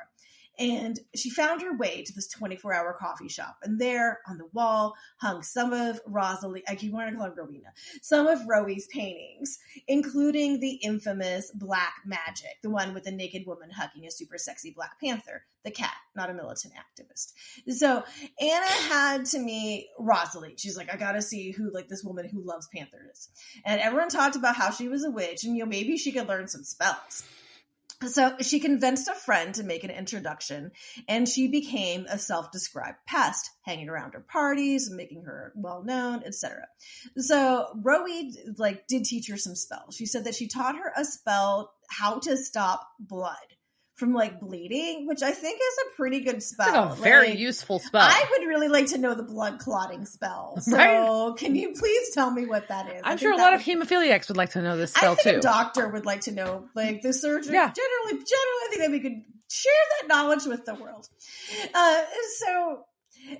And she found her way to this 24-hour coffee shop. And there on the wall hung some of Rosaleen, I keep wanting to call her Rowena, some of Rowie's paintings, including the infamous Black Magic, the one with a naked woman hugging a super sexy Black Panther, the cat, not a militant activist. So Anna had to meet Rosaleen. She's like, I gotta see who, like, this woman who loves Panthers. And everyone talked about how she was a witch and, maybe she could learn some spells. So she convinced a friend to make an introduction, and she became a self-described pest, hanging around her parties, making her well-known, etc. So Rowie, did teach her some spells. She said that she taught her a spell how to stop blood from, bleeding, which I think is a pretty good spell. It's like a very useful spell. I would really like to know the blood clotting spell. So right? Can you please tell me what that is? I'm sure a lot of hemophiliacs would like to know this spell, too. A doctor would like to know, the surgeon. Yeah. Generally, I think that we could share that knowledge with the world. So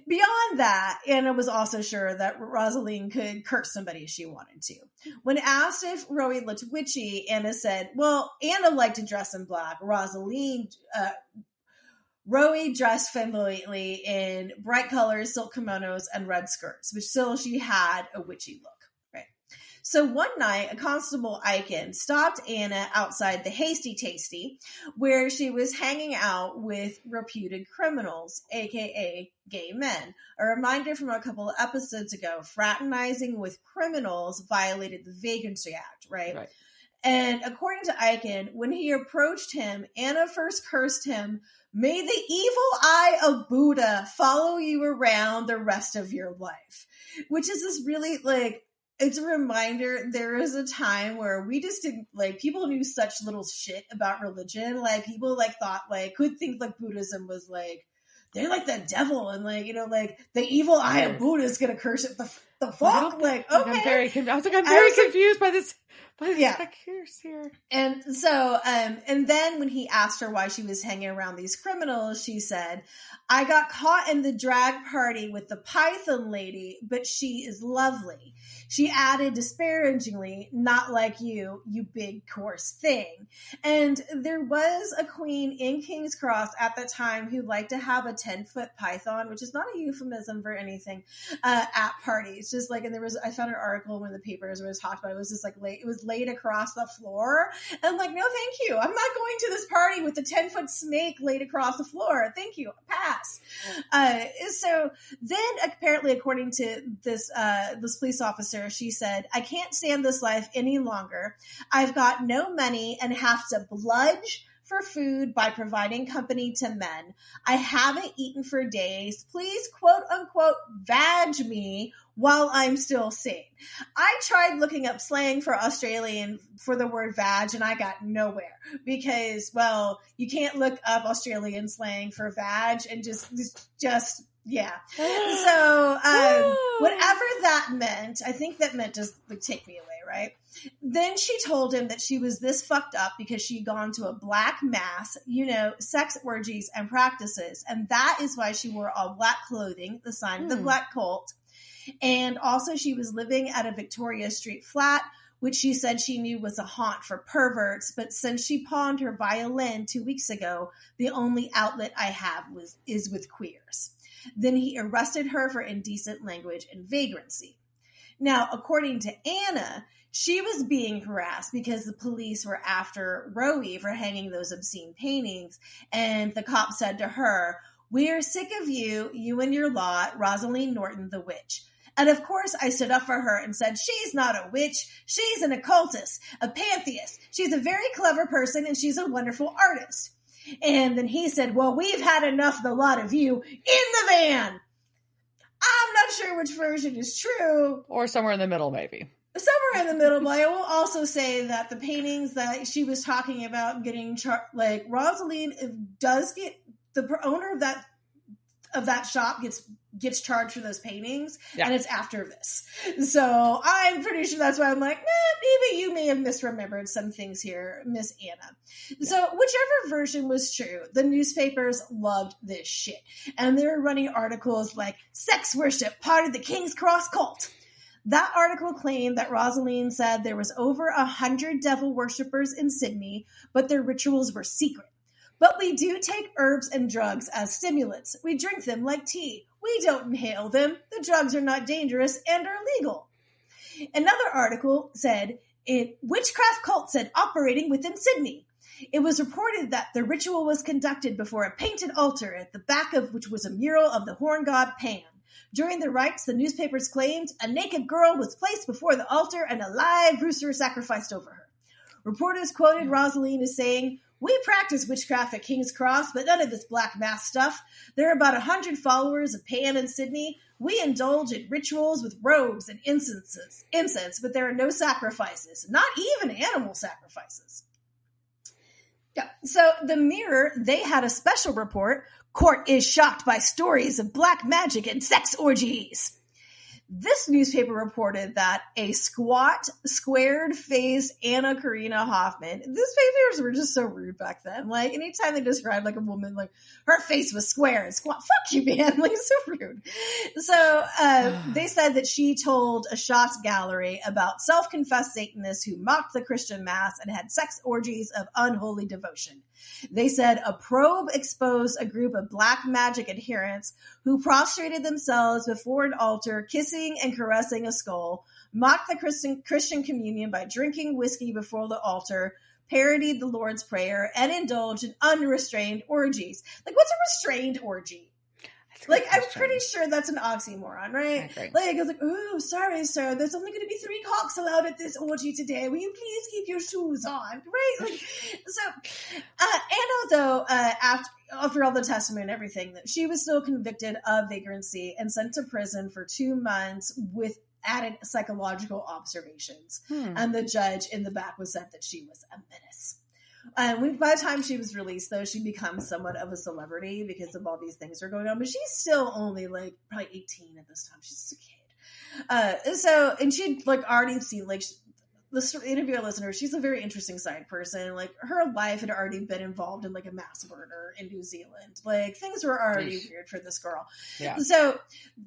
beyond that, Anna was also sure that Rosaleen could curse somebody if she wanted to. When asked if Rowie looked witchy, Anna said, well, Anna liked to dress in black. Rowie dressed flamboyantly in bright colors, silk kimonos, and red skirts, which still she had a witchy look. So one night, a constable Aiken stopped Anna outside the Hasty Tasty, where she was hanging out with reputed criminals, aka gay men. A reminder from a couple of episodes ago, fraternizing with criminals violated the Vagrancy Act, right? And according to Aiken, when he approached him, Anna first cursed him, "May the evil eye of Buddha follow you around the rest of your life," which is this really, it's a reminder there is a time where we just didn't, people knew such little shit about religion. People, thought, could think, Buddhism was, they're like the devil and, the evil eye of Buddha is going to curse it. The fuck? Okay. I'm very confused by this. Curse here. And so, and then when he asked her why she was hanging around these criminals, she said, "I got caught in the drag party with the Python lady, but she is lovely." She added disparagingly, "Not like you big coarse thing." And there was a queen in King's Cross at the time who liked to have a 10-foot python, which is not a euphemism for anything, at parties. Just and I found an article in one of the papers where it was talked about, it was just it was laid across the floor. And I'm like, no, thank you. I'm not going to this party with a 10-foot snake laid across the floor. Thank you. Pass. So then apparently, according to this police officer, she said, "I can't stand this life any longer. I've got no money and have to bludge for food by providing company to men. I haven't eaten for days. Please, quote unquote, vag me while I'm still sane." I tried looking up slang for Australian for the word vag and I got nowhere because, well, you can't look up Australian slang for vag and just yeah. So, whatever that meant, I think that meant just take me away, right? Then she told him that she was this fucked up because she'd gone to a black mass, sex orgies and practices. And that is why she wore all black clothing, the sign of the black cult. And also she was living at a Victoria Street flat, which she said she knew was a haunt for perverts. But since she pawned her violin 2 weeks ago, the only outlet I have is with queers. Then he arrested her for indecent language and vagrancy. Now, according to Anna, she was being harassed because the police were after Rowie for hanging those obscene paintings. And the cop said to her, "We're sick of you and your lot, Rosaleen Norton, the witch." And of course, I stood up for her and said, "She's not a witch. She's an occultist, a pantheist. She's a very clever person and she's a wonderful artist." And then he said, "Well, we've had enough of the lot of you in the van." I'm not sure which version is true. Or somewhere in the middle, maybe. somewhere in the middle, but I will also say that the paintings that she was talking about getting like Rosaleen does get the owner of that shop gets charged for those paintings, and it's after this. So I'm pretty sure that's why I'm like, maybe you may have misremembered some things here, Miss Anna. Yeah. So whichever version was true, the newspapers loved this shit. And they were running articles like, sex worship, part of the King's Cross cult. That article claimed that Rosaleen said there was over 100 devil worshippers in Sydney, but their rituals were secret. But we do take herbs and drugs as stimulants. We drink them like tea. We don't inhale them. The drugs are not dangerous and are legal. Another article said, witchcraft cult said operating within Sydney. It was reported that the ritual was conducted before a painted altar at the back of which was a mural of the horn god Pan. During the rites, the newspapers claimed a naked girl was placed before the altar and a live rooster sacrificed over her. Reporters quoted Rosaleen as saying, we practice witchcraft at King's Cross, but none of this black mass stuff. There are about 100 followers of Pan in Sydney. We indulge in rituals with robes and incense, but there are no sacrifices, not even animal sacrifices. Yeah. So the Mirror, they had a special report. Court is shocked by stories of black magic and sex orgies. This newspaper reported that a squat, squared-faced Anna Hoffman, these newspapers were just so rude back then. Like, anytime they described, like, a woman, like, her face was square and squat, fuck you, man. Like, it's so rude. So, they said that she told a shocked gallery about self-confessed Satanists who mocked the Christian mass and had sex orgies of unholy devotion. They said a probe exposed a group of black magic adherents who prostrated themselves before an altar, kissing and caressing a skull, mocked the Christian communion by drinking whiskey before the altar, parodied the Lord's Prayer, and indulged in unrestrained orgies. Like, what's a restrained orgy? Like, I'm pretty sure that's an oxymoron, right? Like, I was like, oh, sorry, sir, there's only going to be 3 cocks allowed at this orgy today. Will you please keep your shoes on, right? Like, so, Anna, though, after all the testimony and everything, that she was still convicted of vagrancy and sent to prison for 2 months with added psychological observations. And the judge in the back was said that she was a menace. By the time she was released, though, she becomes somewhat of a celebrity because of all these things that are going on. But she's still only, like, probably 18 at this time. She's just a kid. And she'd, like, already seen, like, the interviewer listener, she's a very interesting side person. Like, her life had already been involved in, like, a mass murder in New Zealand. Like, things were already weird for this girl. Yeah. So,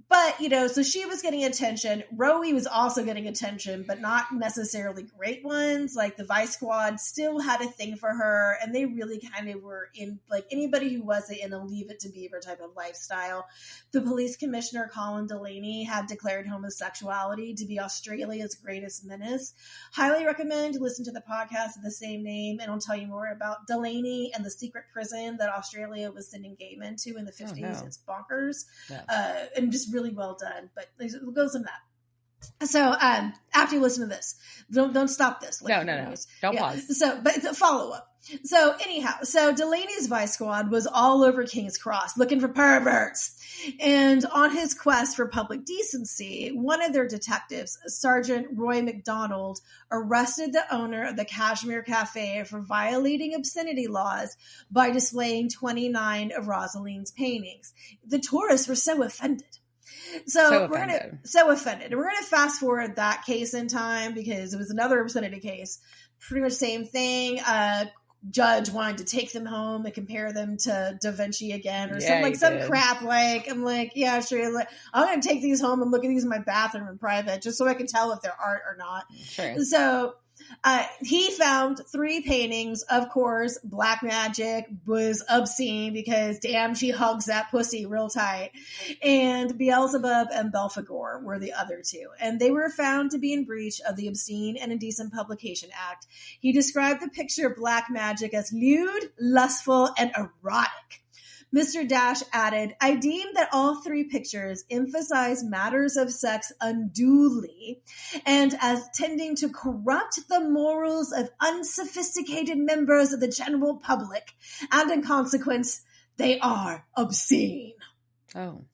but, you know, so she was getting attention. Rowie was also getting attention, but not necessarily great ones. Like, the Vice Squad still had a thing for her, and they really kind of were in, like, anybody who wasn't in a Leave It to Beaver type of lifestyle. The police commissioner, Colin Delaney, had declared homosexuality to be Australia's greatest menace. Highly recommend you listen to the podcast of the same name, and I'll tell you more about Delaney and the secret prison that Australia was sending gay men to in the 50s. Oh, no. It's bonkers. Yeah. And just really well done. But it goes into that. So after you listen to this, don't stop this. No. Don't pause. So, but it's a follow-up. So anyhow, so Delaney's Vice Squad was all over King's Cross looking for perverts. And on his quest for public decency, one of their detectives, Sergeant Roy McDonald, arrested the owner of the Kashmir Cafe for violating obscenity laws by displaying 29 of Rosaleen's paintings. The tourists were so offended. So we're going to fast forward that case in time because it was another obscenity case. Pretty much same thing. Judge wanted to take them home and compare them to Da Vinci again or some crap. Like, I'm like, yeah, sure. Like, I'm going to take these home and look at these in my bathroom in private just so I can tell if they're art or not. Sure. So he found 3 paintings. Of course, black magic was obscene because damn, she hugs that pussy real tight. And Beelzebub and Belphegor were the other 2. And they were found to be in breach of the Obscene and Indecent Publication Act. He described the picture of black magic as lewd, lustful, and erotic. Mr. Dash added, I deem that all 3 pictures emphasize matters of sex unduly and as tending to corrupt the morals of unsophisticated members of the general public, and in consequence, they are obscene. Oh.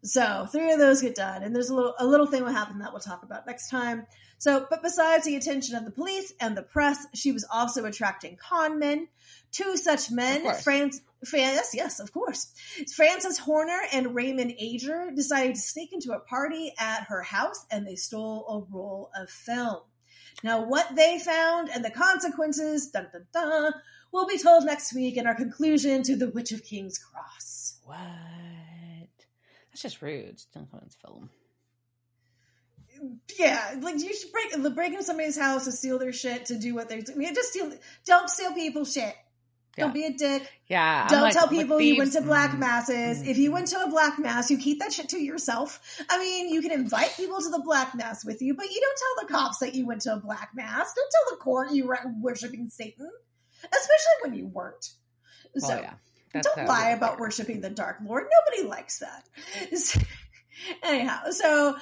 So 3 of those get done, and there's a little thing will happen that we'll talk about next time. So, but besides the attention of the police and the press, she was also attracting con men. 2 such men, yes, of course. Francis Horner and Raymond Ager decided to sneak into a party at her house, and they stole a roll of film. Now, what they found and the consequences, dun, dun, dun, will be told next week in our conclusion to The Witch of King's Cross. What? That's just rude. Don't come into film. Yeah, like you should break into somebody's house to steal their shit to do what they're doing. Don't steal people's shit. Yeah. Don't be a dick. Yeah. Don't tell people you went to black masses. If you went to a black mass, you keep that shit to yourself. I mean, you can invite people to the black mass with you, but you don't tell the cops that you went to a black mass. Don't tell the court you were worshiping Satan, especially when you weren't. So don't lie about worshiping the Dark Lord. Nobody likes that. Anyhow, so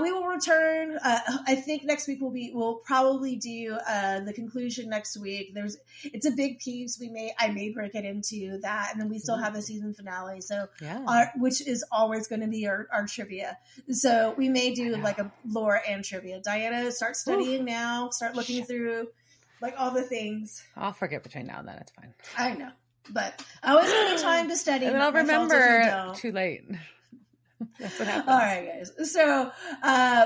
we will return. I think next week we'll probably do the conclusion next week. It's a big piece. I may break it into that, and then we still have a season finale. So which is always going to be our trivia. So we may do like a lore and trivia. Diana, start studying now. Start looking through like all the things. I'll forget between now and then. It's fine. I know, but I always need time to study. And then I'll remember too late. That's what happens. All right, guys. So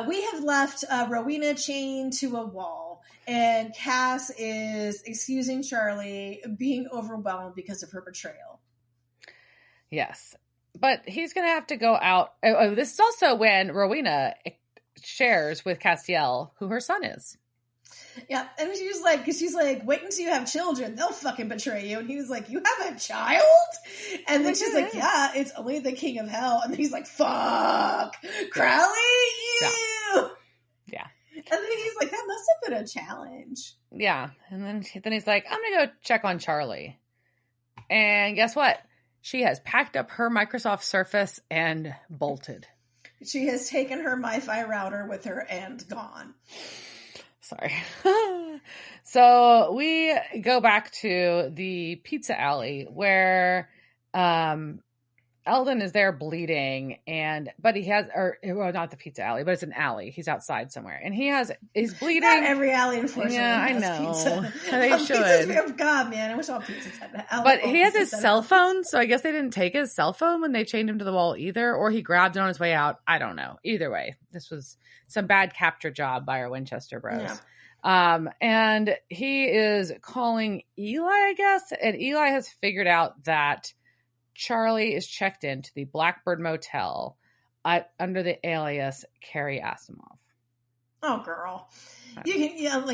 we have left Rowena chained to a wall, and Cass is excusing Charlie, being overwhelmed because of her betrayal. Yes, but he's going to have to go out. Oh, this is also when Rowena shares with Castiel who her son is. Yeah, and she's like, wait until you have children, they'll fucking betray you. And he was like, you have a child? And then she's like, yeah, it's only the king of hell. And then he's like, fuck, Crowley, you. Yeah. And then he's like, that must have been a challenge. Yeah, and then he's like, I'm gonna go check on Charlie. And guess what? She has packed up her Microsoft Surface and bolted. She has taken her MiFi router with her and gone. Sorry. So we go back to the pizza alley where Eldon is there bleeding, but he has, not the pizza alley, but it's an alley. He's outside somewhere, and he's bleeding. Not every alley, unfortunately. Yeah, I know. Pizza. They should. God, man, I wish all pizzas had that. But he has his cell phone, so I guess they didn't take his cell phone when they chained him to the wall either, or he grabbed it on his way out. I don't know. Either way, this was some bad capture job by our Winchester bros. Yeah. And he is calling Eli, I guess, and Eli has figured out that Charlie is checked into the Blackbird Motel under the alias Carrie Asimov. Oh, girl. You can,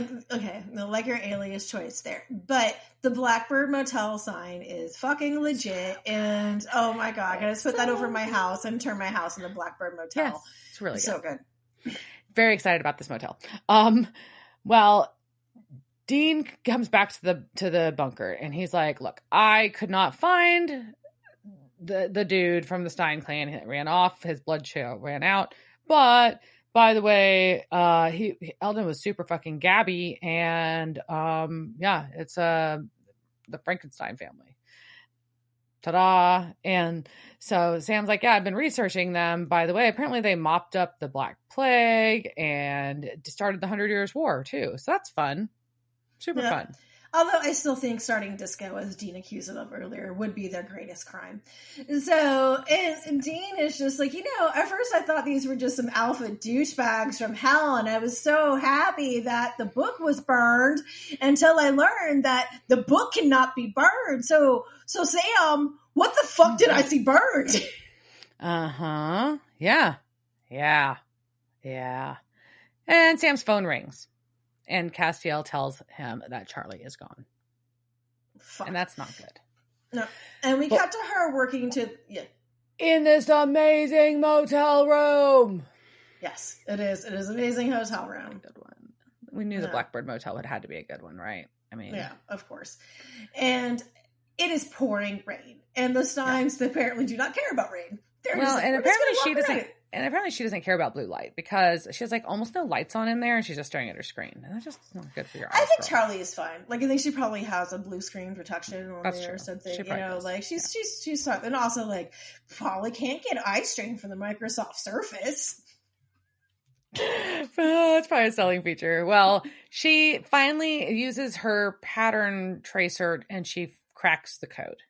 like your alias choice there. But the Blackbird Motel sign is fucking legit. And oh my God, I gotta put that over my house and turn my house into Blackbird Motel. Yes, it's really so good. Very excited about this motel. Well, Dean comes back to the bunker and he's like, look, I could not find the dude from the Stein clan. He ran off. His blood chill ran out. But by the way, Eldon was super fucking gabby, and it's the Frankenstein family. Ta-da! And so Sam's like, yeah, I've been researching them. By the way, apparently they mopped up the Black Plague and started the 100 Years' War too. So that's fun. Super fun. Although I still think starting disco, as Dean accused of earlier, would be their greatest crime. So, and Dean is just like, at first I thought these were just some alpha douchebags from hell, and I was so happy that the book was burned until I learned that the book cannot be burned. So Sam, what the fuck did I see burned? Uh-huh. Yeah. And Sam's phone rings. And Castiel tells him that Charlie is gone. Fuck. And that's not good. No. And we cut to her working in this amazing motel room. Yes, it is. It is an amazing hotel room. Good one. We knew the Blackbird Motel had to be a good one, right? I mean, yeah, of course. And it is pouring rain. And the Steins apparently do not care about rain. And apparently she doesn't And apparently she doesn't care about blue light because she has like almost no lights on in there and she's just staring at her screen. And that's just not good for your eyes. I think Charlie is fine. Like, I think she probably has a blue screen protection on That's there true. or something. She You probably know, does. like she's smart. And also, like, probably can't get eye strain from the Microsoft Surface. That's probably a selling feature. Well, she finally uses her pattern tracer and she cracks the code.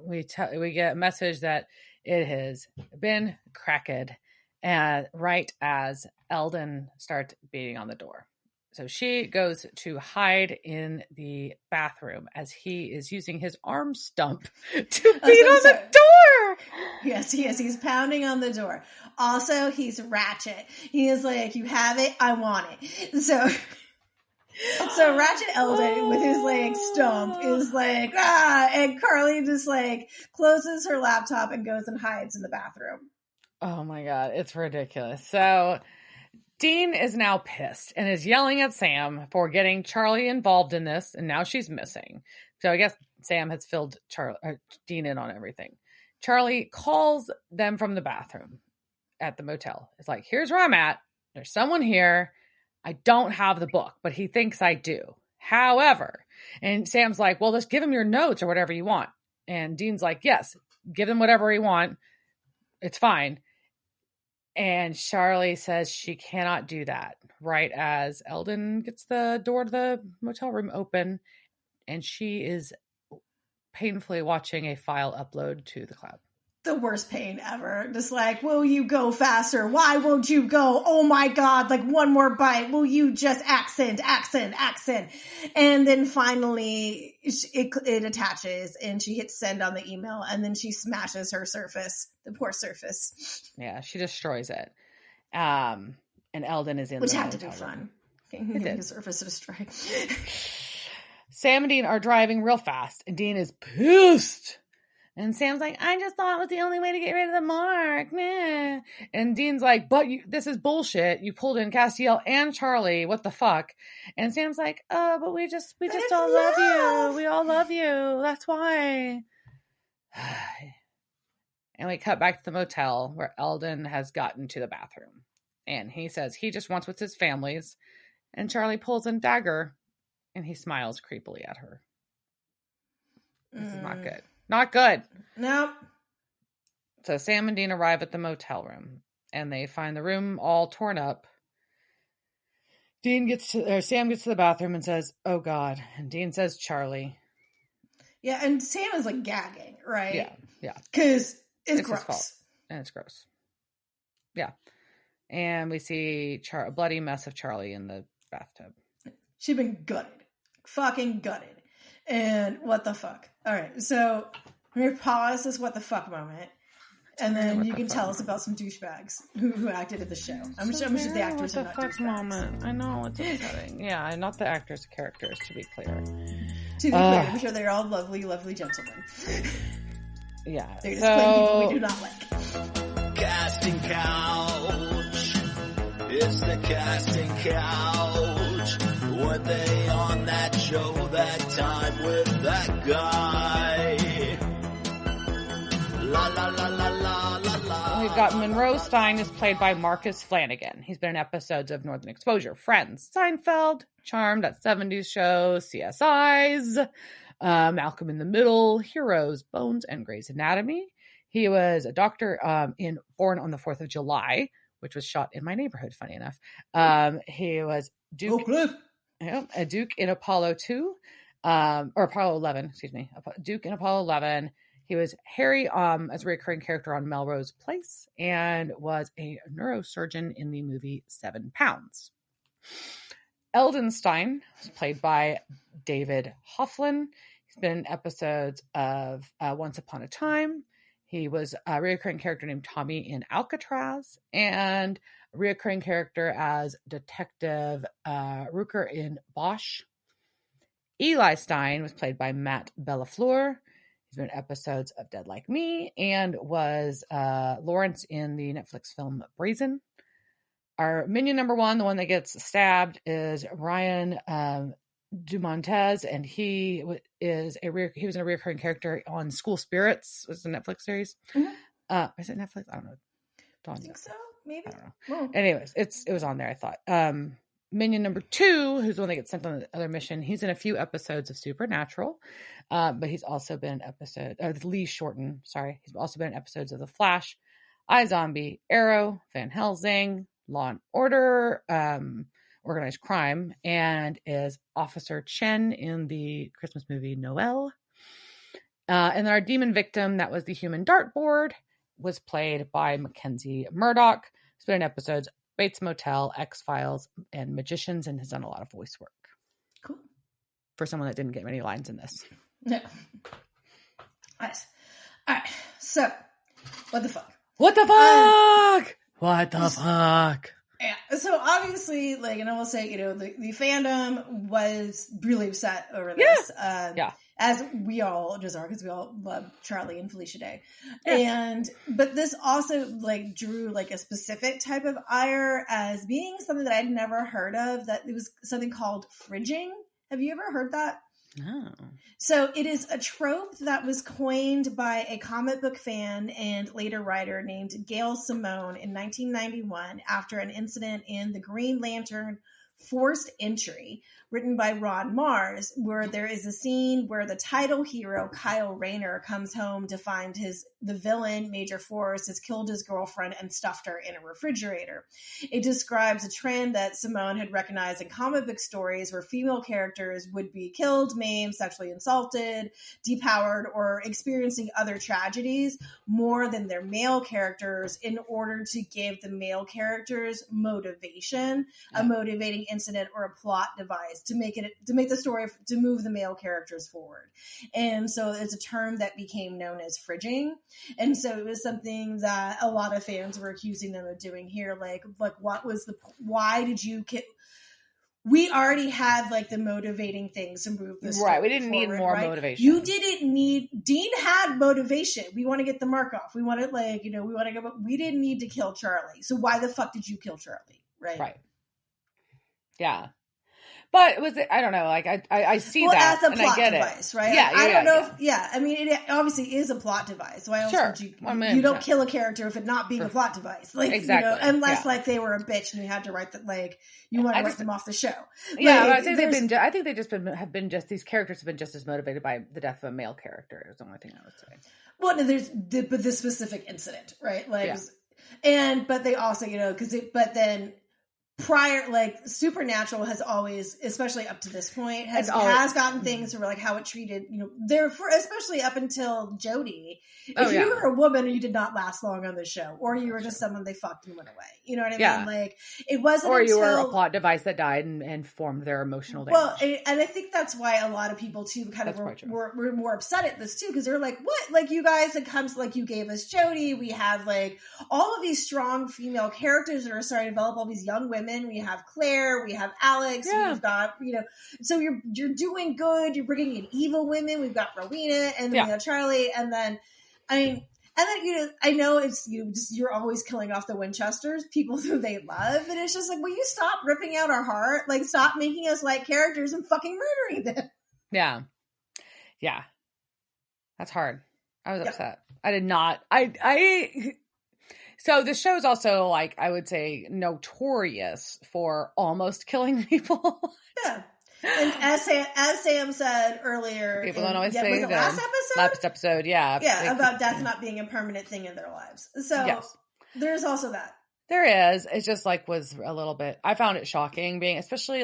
We get a message that it has been cracked, and right as Eldon starts beating on the door. So she goes to hide in the bathroom as he is using his arm stump to beat on the door. Yes, he is. He's pounding on the door. Also, he's ratchet. He is like, you have it, I want it. So Ratchet Eldon with his like stump is like, and Carly just like closes her laptop and goes and hides in the bathroom. Oh my God, it's ridiculous. So Dean is now pissed and is yelling at Sam for getting Charlie involved in this, and now she's missing. So I guess Sam has filled Dean in on everything. Charlie calls them from the bathroom at the motel. It's like, here's where I'm at. There's someone here. I don't have the book, but he thinks I do. However, and Sam's like, well, just give him your notes or whatever you want. And Dean's like, yes, give him whatever he want. It's fine. And Charlie says she cannot do that. Right as Eldon gets the door to the motel room open, and she is painfully watching a file upload to the cloud. The worst pain ever. Just like, will you go faster? Why won't you go? Oh my God, like one more bite. Will you just accent? And then finally it attaches and she hits send on the email and then she smashes her Surface, the poor Surface. Yeah, she destroys it. And Eldon is in Which the had to be room. fun. Getting his Surface destroyed. Sam and Dean are driving real fast and Dean is pissed. And Sam's like, I just thought it was the only way to get rid of the mark. Nah. And Dean's like, but this is bullshit. You pulled in Castiel and Charlie. What the fuck? And Sam's like, but we just all love you. We all love you. That's why. And we cut back to the motel where Eldon has gotten to the bathroom. And he says he just wants what's his family's. And Charlie pulls in dagger and he smiles creepily at her. This is not good. Not good. Nope. So Sam and Dean arrive at the motel room and they find the room all torn up. Sam gets to the bathroom and says, oh God. And Dean says, Charlie. Yeah. And Sam is like gagging, right? Yeah. Cause it's gross. His fault. And it's gross. Yeah. And we see a bloody mess of Charlie in the bathtub. She'd been gutted. Fucking gutted. And what the fuck? All right, so I'm going to pause this what the fuck moment, and then you can tell us about some douchebags who acted in the show. I'm sure the actors are not douchebags. Moment. I know, it's upsetting. Yeah, not the actors, the characters, to be clear. I'm sure they're all lovely, lovely gentlemen. Yeah. They're just playing people we do not like. Casting couch. It's the casting couch. Were they on that show that time with that guy? La la la la la la la. We've got Monroe Stein is played by Marcus Flanagan. He's been in episodes of Northern Exposure, Friends, Seinfeld, Charmed, That 70s Show, CSIs, Malcolm in the Middle, Heroes, Bones, and Grey's Anatomy. He was a doctor in Born on the 4th of July, which was shot in my neighborhood, funny enough. He was Duke. A Duke in Apollo 2, or Apollo 11, excuse me. Duke in Apollo 11. He was Harry as a recurring character on Melrose Place and was a neurosurgeon in the movie 7 Pounds. Eldon Stein was played by David Hoffman. He's been in episodes of Once Upon a Time. He was a recurring character named Tommy in Alcatraz and a recurring character as Detective Rooker in Bosch. Eli Stein was played by Matt Bellafleur. He's been in episodes of Dead Like Me and was Lawrence in the Netflix film Brazen. Our minion number 1, the one that gets stabbed, is Ryan Dumontes, and he was in a recurring character on School Spirits. It's a Netflix series. Mm-hmm. Is it Netflix? I don't know. on I think Netflix. so. Maybe. I don't know. Well, Anyways, it was on there, I thought. Minion number 2, who's the one that gets sent on the other mission. He's in a few episodes of Supernatural, but he's also been in Lee Shorten. Sorry, he's also been in episodes of The Flash, iZombie, Arrow, Van Helsing, Law and Order, Organized Crime, and is Officer Chen in the Christmas movie Noel. And then our demon victim, that was the human dartboard, was played by Mackenzie Murdoch. He's been in episodes Bates Motel, X-Files, and Magicians, and has done a lot of voice work. cool. For someone that didn't get many lines in this. No. Nice. All right. So, what the fuck? What the fuck? What the fuck? Yeah. So obviously, and I will say, the fandom was really upset over this. Yeah. As we all just are, because we all love Charlie and Felicia Day. Yeah. But this also drew a specific type of ire as being something that I'd never heard of, that it was something called fridging. Have you ever heard that? No. So it is a trope that was coined by a comic book fan and later writer named Gail Simone in 1991 after an incident in the Green Lantern Forced Entry, written by Ron Mars, where there is a scene where the title hero, Kyle Rayner, comes home to find the villain, Major Force, has killed his girlfriend and stuffed her in a refrigerator. It describes a trend that Simone had recognized in comic book stories where female characters would be killed, maimed, sexually insulted, depowered, or experiencing other tragedies more than their male characters in order to give the male characters motivation, a motivating incident or a plot device to make the story, to move the male characters forward. And so it's a term that became known as fridging. And so it was something that a lot of fans were accusing them of doing here. Why did you we already had the motivating things to move the story right. We didn't forward, need more right? motivation. You didn't need. Dean had motivation. We want to get the mark off. We wanted we want to go. But we didn't need to kill Charlie. So why the fuck did you kill Charlie? Right. Right. Yeah. But I don't know, I see that, as a plot I get device, it. right? Yeah, I don't know if, I mean, it obviously is a plot device. Why else would you, you don't kill a character if it not being a plot device. Exactly. Unless they were a bitch and you had to write you want to write them off the show. Yeah, I think I think these characters have been just as motivated by the death of a male character is the only thing I would say. Well, no, but this specific incident, right? But they also, but then prior, Supernatural has always, especially up to this point, has gotten things where how it treated, especially up until Jodie. If you were a woman, you did not last long on the show, or you were just someone they fucked and went away. You know what I mean? It wasn't. Or you were a plot device that died and formed their emotional damage. Well, and I think that's why a lot of people too kind of were more upset at this too, because they're like, "What? You guys, it comes you gave us Jodie. We have all of these strong female characters that are starting to develop. All these young women. We have Claire. We have Alex. Yeah. We've got So you're doing good. You're bringing in evil women. We've got Rowena, and then we have Charlie, and then." I know it's you're always killing off the Winchesters, people who they love, and it's just will you stop ripping out our heart? Stop making us like characters and fucking murdering them. Yeah, that's hard. I was upset. I did not. So the show's also I would say notorious for almost killing people. Yeah. And as Sam said earlier, people don't always say that. Last episode, yeah, about death not being a permanent thing in their lives. So there's also that. There is. It just was a little bit. I found it shocking, especially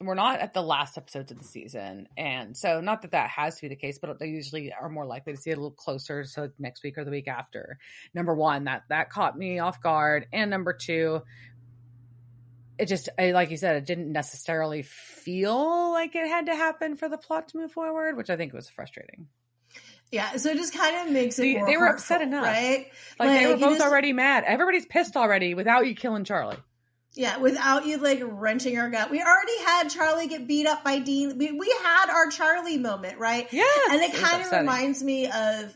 we're not at the last episodes of the season, and so not that has to be the case, but they usually are more likely to see it a little closer, so next week or the week after. Number one, that caught me off guard, and number two, it just, like you said, it didn't necessarily feel like it had to happen for the plot to move forward, which I think was frustrating. Yeah, so it just kind of makes it more they were hurtful, upset enough, right? They were both already mad. Everybody's pissed already without you killing Charlie. Yeah, without you wrenching our gut. We already had Charlie get beat up by Dean. We had our Charlie moment, right? Yeah, and it kind of reminds me of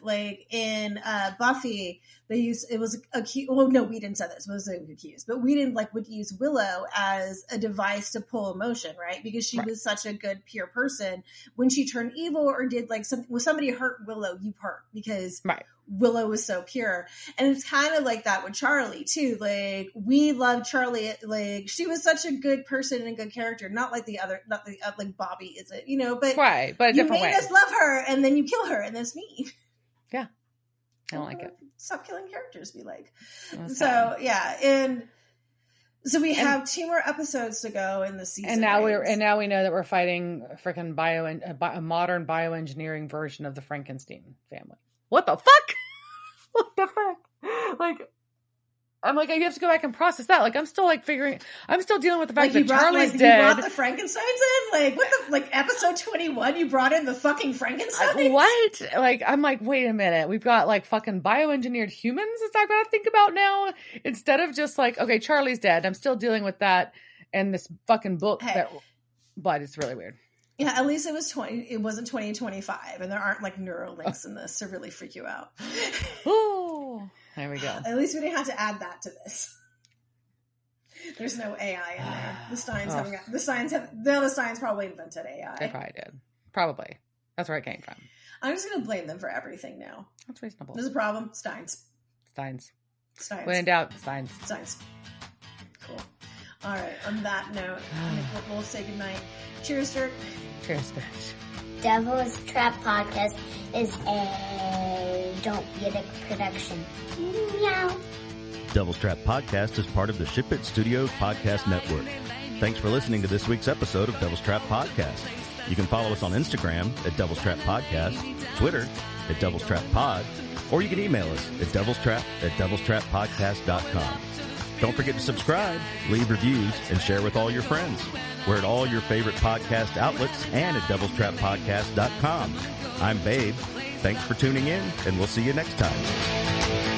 in Buffy. It was accused. Well, no, we didn't say this. It was accused, but we didn't would use Willow as a device to pull emotion, right? Because she was such a good, pure person. When she turned evil or did something, when somebody hurt Willow, you hurt because Willow was so pure. And it's kind of like that with Charlie too. Like, we love Charlie. Like, she was such a good person and a good character. Not like like Bobby is it, you know, but right, but a you different made way. us love her and then you kill her and that's mean. Yeah. I don't like it. Stop killing characters, we like. That's So sad. yeah, and so we have 2 more episodes to go in the season. And now we know that we're fighting a freaking a modern bioengineering version of the Frankenstein family. What the fuck? What the fuck? Like, I'm like, you have to go back and process that. Like, I'm still dealing with the fact that Charlie's dead. You brought the Frankensteins in? Like, what the, like, episode 21, you brought in the fucking Frankensteins? What? Like, I'm like, wait a minute. We've got, like, fucking bioengineered humans that I've got to think about now? Instead of just like, okay, Charlie's dead. I'm still dealing with that and this fucking book but it's really weird. Yeah, at least it wasn't 2025, and there aren't like neural links in this to really freak you out. Oh, there we go. At least we didn't have to add that to this. There's no AI in there. The Steins probably invented AI. They probably did. Probably. That's where it came from. I'm just gonna blame them for everything now. That's reasonable. There's a problem. Steins. When in doubt, Steins. Cool. All right. On that note, we'll say goodnight. Cheers, Dirk. Cheers, bitch. Devil's Trap Podcast is a Don't Be a Dick production. Meow. Devil's Trap Podcast is part of the Ship It Studios Podcast Network. Thanks for listening to this week's episode of Devil's Trap Podcast. You can follow us on Instagram at Devil's Trap Podcast, Twitter at Devil's Trap Pod, or you can email us at devilstrap@devilstrappodcast.com. Don't forget to subscribe, leave reviews, and share with all your friends. We're at all your favorite podcast outlets and at devilstrappodcast.com. I'm Babe. Thanks for tuning in, and we'll see you next time.